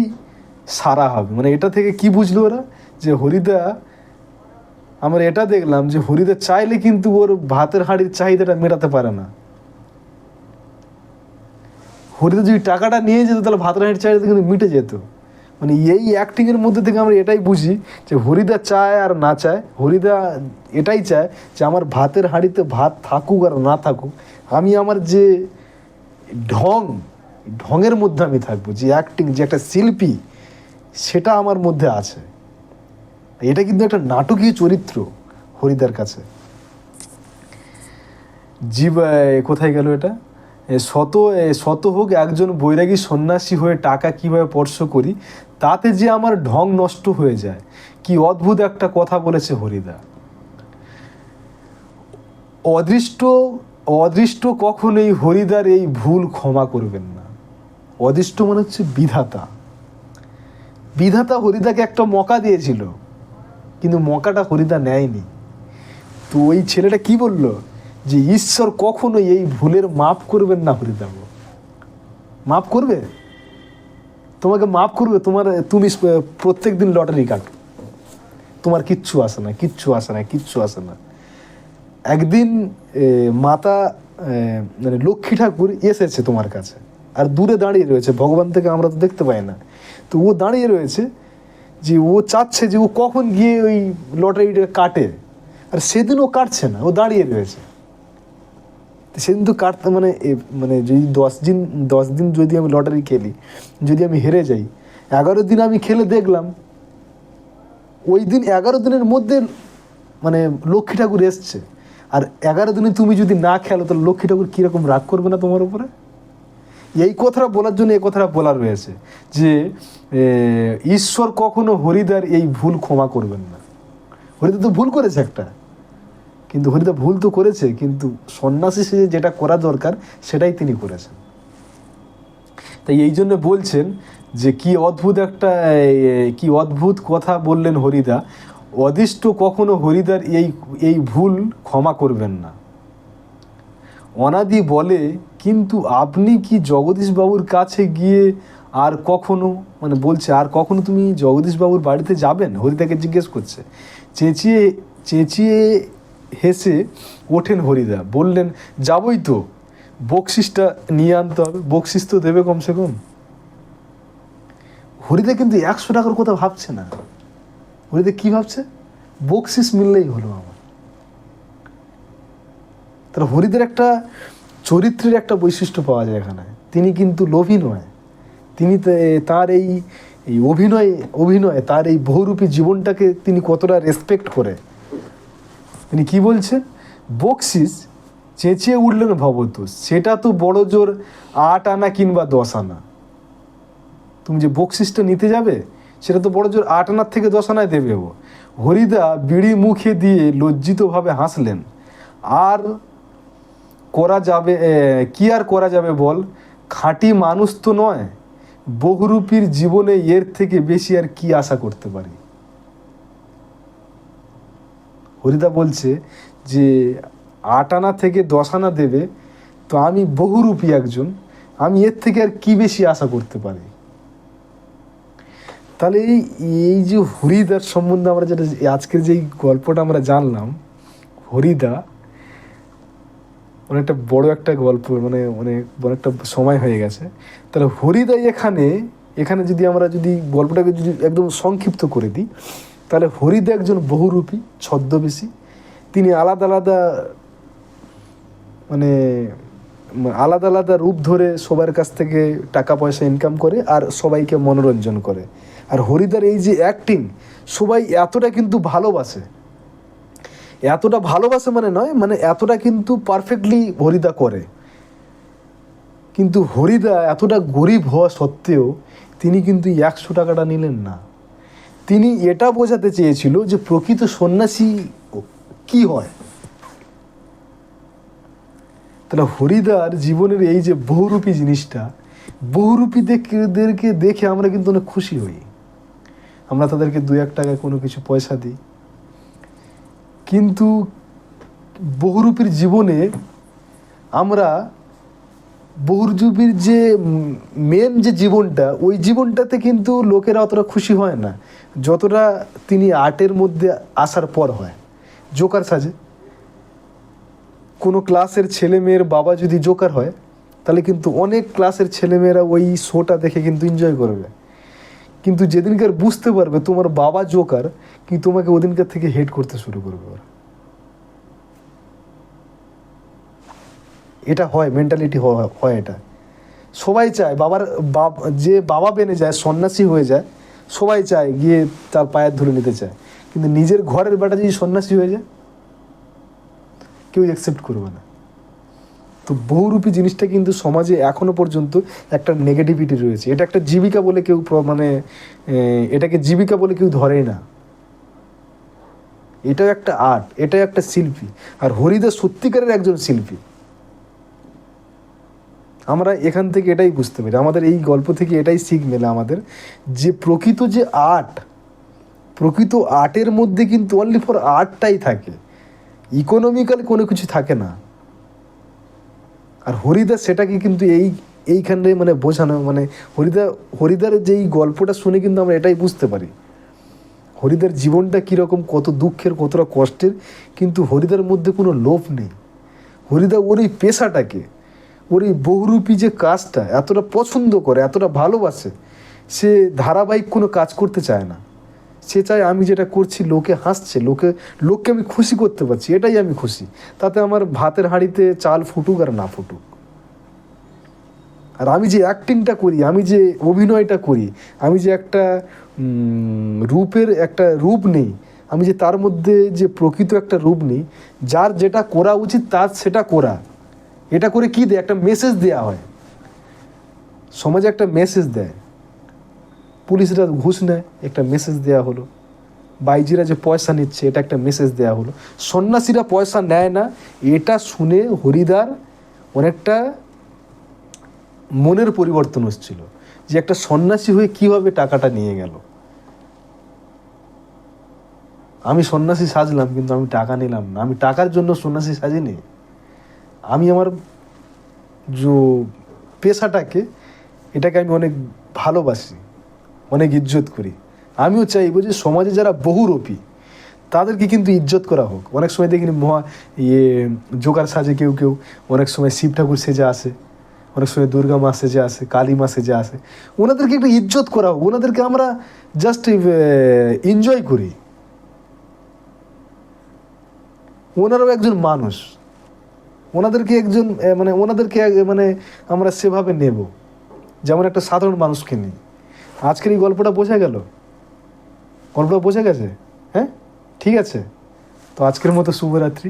Speaker 1: সারা হবে। মানে এটা থেকে কি বুঝলো ওরা, যে হরিদা, আমরা এটা দেখলাম যে হরিদা চাইলে কিন্তু ওর ভাতের হাঁড়ির চাহিদাটা মেটাতে পারে না। হরিদা যদি টাকাটা নিয়ে যেত তাহলে ভাতের হাঁড়ির চাহিদা কিন্তু মিটে যেত। মানে এই অ্যাক্টিংয়ের মধ্যে থেকে আমরা এটাই বুঝি যে হরিদা চায় আর না চায়, হরিদা এটাই চায় যে আমার ভাতের হাঁড়িতে ভাত থাকুক আর না থাকুক, আমি আমার যে ঢঙের মধ্যে আমি থাকবো, যে অ্যাক্টিং, যে একটা শিল্পী, সেটা আমার মধ্যে আছে। এটা কিন্তু একটা নাটকীয় চরিত্র হরিদার কাছে। কোথায় গেল এটা? শত হোক একজন বৈরাগী সন্ন্যাসী হয়ে টাকা কিভাবে স্পর্শ করি, তাতে যে আমার ঢং নষ্ট হয়ে যায়। কি অদ্ভুত একটা কথা বলেছে হরিদা। অদৃষ্ট কখনোই হরিদার এই ভুল ক্ষমা করবেন না। অদৃষ্ট মানে হচ্ছে বিধাতা হরিদাকে একটা মকা দিয়েছিল, কিন্তু মকাটা হরিদা নেয়নি। তো ওই ছেলেটা কি বলল, যে ঈশ্বর কখনোই এই ভুলের মাফ করবেন না। হরিদা মাফ করবে, তোমাকে মাফ করবে। তুমি প্রত্যেক দিন লটারি কাটো, তোমার কিচ্ছু আসে না। একদিন মাতা মানে লক্ষ্মী ঠাকুর এসেছে তোমার কাছে, আর দূরে দাঁড়িয়ে রয়েছে, ভগবান থেকে আমরা তো দেখতে পাই না, তো ও দাঁড়িয়ে রয়েছে, যে ও চাচ্ছে যে ও কখন গিয়ে ওই লটারিটা কাটে, আর সেদিন ও কাটছে না, ও দাঁড়িয়ে রয়েছে। সেদিন তো কাটতে মানে যদি 10 দিন যদি আমি লটারি খেলি, যদি আমি হেরে যাই, 11 দিন আমি খেলে দেখলাম, ওই দিন 11 দিনের মধ্যে মানে লক্ষ্মী ঠাকুর এসছে, আর 11 দিনে তুমি যদি না খেলো, তাহলে লক্ষ্মী ঠাকুর কীরকম রাগ করবে না তোমার উপরে? এই কথাটা বলার জন্য এই কথাটা বলা রয়েছে, যে ঈশ্বর কখনো হরিদার এই ভুল ক্ষমা করবেন না। হরিদা তো ভুল করেছে একটা, কিন্তু হরিদা ভুল তো করেছে, কিন্তু সন্ন্যাসী সে যেটা করা দরকার সেটাই তিনি করেছেন। তাই এই জন্য বলছেন যে কি অদ্ভুত কথা বললেন হরিদা। অদিষ্ট কখনো হরিদার এই ভুল ক্ষমা করবেন না। অনাদি বলে, কিন্তু আপনি কি জগদীশবাবুর কাছে গিয়ে আর কখনো, মানে বলছে আর কখনো তুমি জগদীশবাবুর বাড়িতে যাবেন? হরিদাকে জিজ্ঞেস করছে। চেঁচিয়ে চেঁচিয়ে হেসে ওঠেন হরিদা, বললেন, যাবই তো, বকশিসটা নিয়ে আনতে হবে, বকশিস তো দেবে কমসে কম। হরিদা কিন্তু 100 টাকার কথা ভাবছে না। হরিদা কি ভাবছে? বকশিস মিললেই হলো আমার। তাহলে হরিদের একটা চরিত্রের একটা বৈশিষ্ট্য পাওয়া যায় এখানে। তিনি কিন্তু লোভী নয়। তিনি তার এই অভিনয় তার এই বহুরূপী জীবনটাকে তিনি কতটা রেসপেক্ট করে। তিনি কি বলছেন? বকশিস, চেঁচিয়ে উঠলেন ভবতোষ, সেটা তো বড় জোর 8 আনা কিংবা 10 আনা। তুমি যে বকশিসটা নিতে যাবে সেটা তো বড় জোর 8 আনার থেকে 10 আনায় দেবে ও। হরিদা বিড়ি মুখে দিয়ে লজ্জিতভাবে হাসলেন। আর করা যাবে কি আর করা যাবে বল, খাঁটি মানুষ তো নয়, বহুরূপীর জীবনে এর থেকে বেশি আর কি আশা করতে পারি। হরিদা বলছে যে 8 আনা থেকে 10 আনা দেবে, তো আমি বহুরূপী একজন, আমি এর থেকে আর কি বেশি আশা করতে পারি। তাহলে এই যে হরিদার সম্বন্ধে আমরা যেটা আজকের যেই গল্পটা আমরা জানলাম, হরিদা অনেকটা বড় একটা গল্প, মানে অনেক বড় একটা সময় হয়ে গেছে। তাহলে হরিদা এখানে যদি গল্পটাকে যদি একদম সংক্ষিপ্ত করে দিই, তাহলে হরিদা একজন বহুরূপী ছদ্মবেশী। তিনি আলাদা আলাদা রূপ ধরে সবার কাছ থেকে টাকা পয়সা ইনকাম করে আর সবাইকে মনোরঞ্জন করে। আর হরিদার এই যে অ্যাক্টিং, সবাই এতটা কিন্তু ভালোবাসে, মানে এতটা কিন্তু পারফেক্টলি হরিদা করে। কিন্তু হরিদা এতটা গরিব হওয়া সত্ত্বেও তিনি কিন্তু 100 টাকাটা নিলেন না। তিনি এটা বোঝাতে চেয়েছিল যে প্রকৃত সন্ন্যাসী কি হয়। তাহলে হরিদার জীবনের এই যে বহুরূপী জিনিসটা, বহুরূপীদেরকে দেখে আমরা কিন্তু অনেক খুশি হই। আমরা তাদেরকে 2-1 টাকায় কোনো কিছু পয়সা দিই, কিন্তু বহুরূপীর জীবনে আমরা বহুরূপীর যে মেন যে জীবনটা, ওই জীবনটাতে কিন্তু লোকেরা অতটা খুশি হয় না যতটা তিনি আর্টের মধ্যে আসার পর হয়। জোকার সাজে কোনো ক্লাসের ছেলে মেয়ের বাবা যদি জোকার হয়, তাহলে কিন্তু অনেক ক্লাসের ছেলেমেয়েরা ওই শোটা দেখে কিন্তু এনজয় করবে। কিন্তু যেদিনকার বুঝতে পারবে তোমার বাবা জোকার, কিন্তু তোমাকে ওদিনকার থেকে হেট করতে শুরু করবে ওরা। এটা হয়, মেন্টালিটি হয় এটা। সবাই চায় যে বাবা বেনে যায়, সন্ন্যাসী হয়ে যায়, সবাই চায় গিয়ে তার পায়ের ধুলো নিতে চায়। কিন্তু নিজের ঘরের বেটা যদি সন্ন্যাসী হয়ে যায়, কেউ অ্যাকসেপ্ট করবে না। তো বহুরূপী জিনিসটা কিন্তু সমাজে এখনো পর্যন্ত একটা নেগেটিভিটি রয়েছে। এটা একটা জীবিকা বলে কেউ এটাকে জীবিকা বলে কেউ ধরেই না। এটাও একটা আর্ট, এটাও একটা শিল্পী। আর হরিদা সত্যিকারের একজন শিল্পী। আমরা এখান থেকে এটাই বুঝতে পারি, আমাদের এই গল্প থেকে এটাই শিখ মেলে আমাদের, যে প্রকৃত আর্টের মধ্যে কিন্তু অনলি ফর আর্টটাই থাকে, ইকোনমিক্যাল কোনো কিছু থাকে না। আর হরিদা সেটাকে কিন্তু এইখানে বোঝানো, হরিদার যেই গল্পটা শুনে কিন্তু আমরা এটাই বুঝতে পারি হরিদার জীবনটা কীরকম, কত দুঃখের, কতটা কষ্টের। কিন্তু হরিদার মধ্যে কোনো লোভ নেই। হরিদা ওর এই পেশাটাকে, ওর এই বহুরূপী যে কাজটা এতটা পছন্দ করে, এতটা ভালোবাসে, সে ধারাবাহিক কোনো কাজ করতে চায় না। সে চায় আমি যেটা করছি লোকে হাসছে, লোককে আমি খুশি করতে পারছি, এটাই আমি খুশি। তাতে আমার ভাতের হাঁড়িতে চাল ফুটুক আর না ফুটুক। আর আমি যে অ্যাক্টিংটা করি, আমি যে অভিনয়টা করি, আমি যে একটা রূপের একটা রূপ নেই, আমি যে তার মধ্যে যে প্রকৃত একটা রূপ নেই, যার যেটা করা উচিত তার সেটা করা। এটা করে কি দেয়? একটা মেসেজ দেয়া হয় সমাজে, একটা মেসেজ দেয়। পুলিশরা ঘুষ নেয়, একটা মেসেজ দেওয়া হলো। বাইজিরা যে পয়সা নিচ্ছে, এটা একটা মেসেজ দেওয়া হলো। সন্ন্যাসীরা পয়সা নেয় না, এটা শুনে হরিদার অনেকটা মনের পরিবর্তন হচ্ছিল। যে একটা সন্ন্যাসী হয়ে কিভাবে টাকাটা নিয়ে গেল। আমি সন্ন্যাসী সাজলাম কিন্তু আমি টাকা নিলাম না, আমি টাকার জন্য সন্ন্যাসী সাজিনি। আমি আমার যে পেশাটাকে, এটাকে আমি অনেক ভালোবাসি, অনেক ইজ্জত করি। আমিও চাইবো যে সমাজে যারা বহুরূপী তাদেরকে কিন্তু ইজ্জত করা হোক। অনেক সময় দেখিনি জোকার সাজে কেউ কেউ, অনেক সময় শিব ঠাকুর সেজে আসে, অনেক সময় দুর্গা মা সেজে আসে, কালী মা সেজে আসে। ওনাদেরকে একটু ইজ্জত করা হোক, ওনাদেরকে আমরা জাস্ট এনজয় করি। ওনারাও একজন মানুষ, ওনাদেরকে একজন ওনাদেরকে আমরা সেভাবে নেব যেমন একটা সাধারণ মানুষকে নিই। আজকের এই গল্পটা বোঝা গেল? গল্পটা বোঝা গেছে? হ্যাঁ, ঠিক আছে। তো আজকের মতো শুভরাত্রি।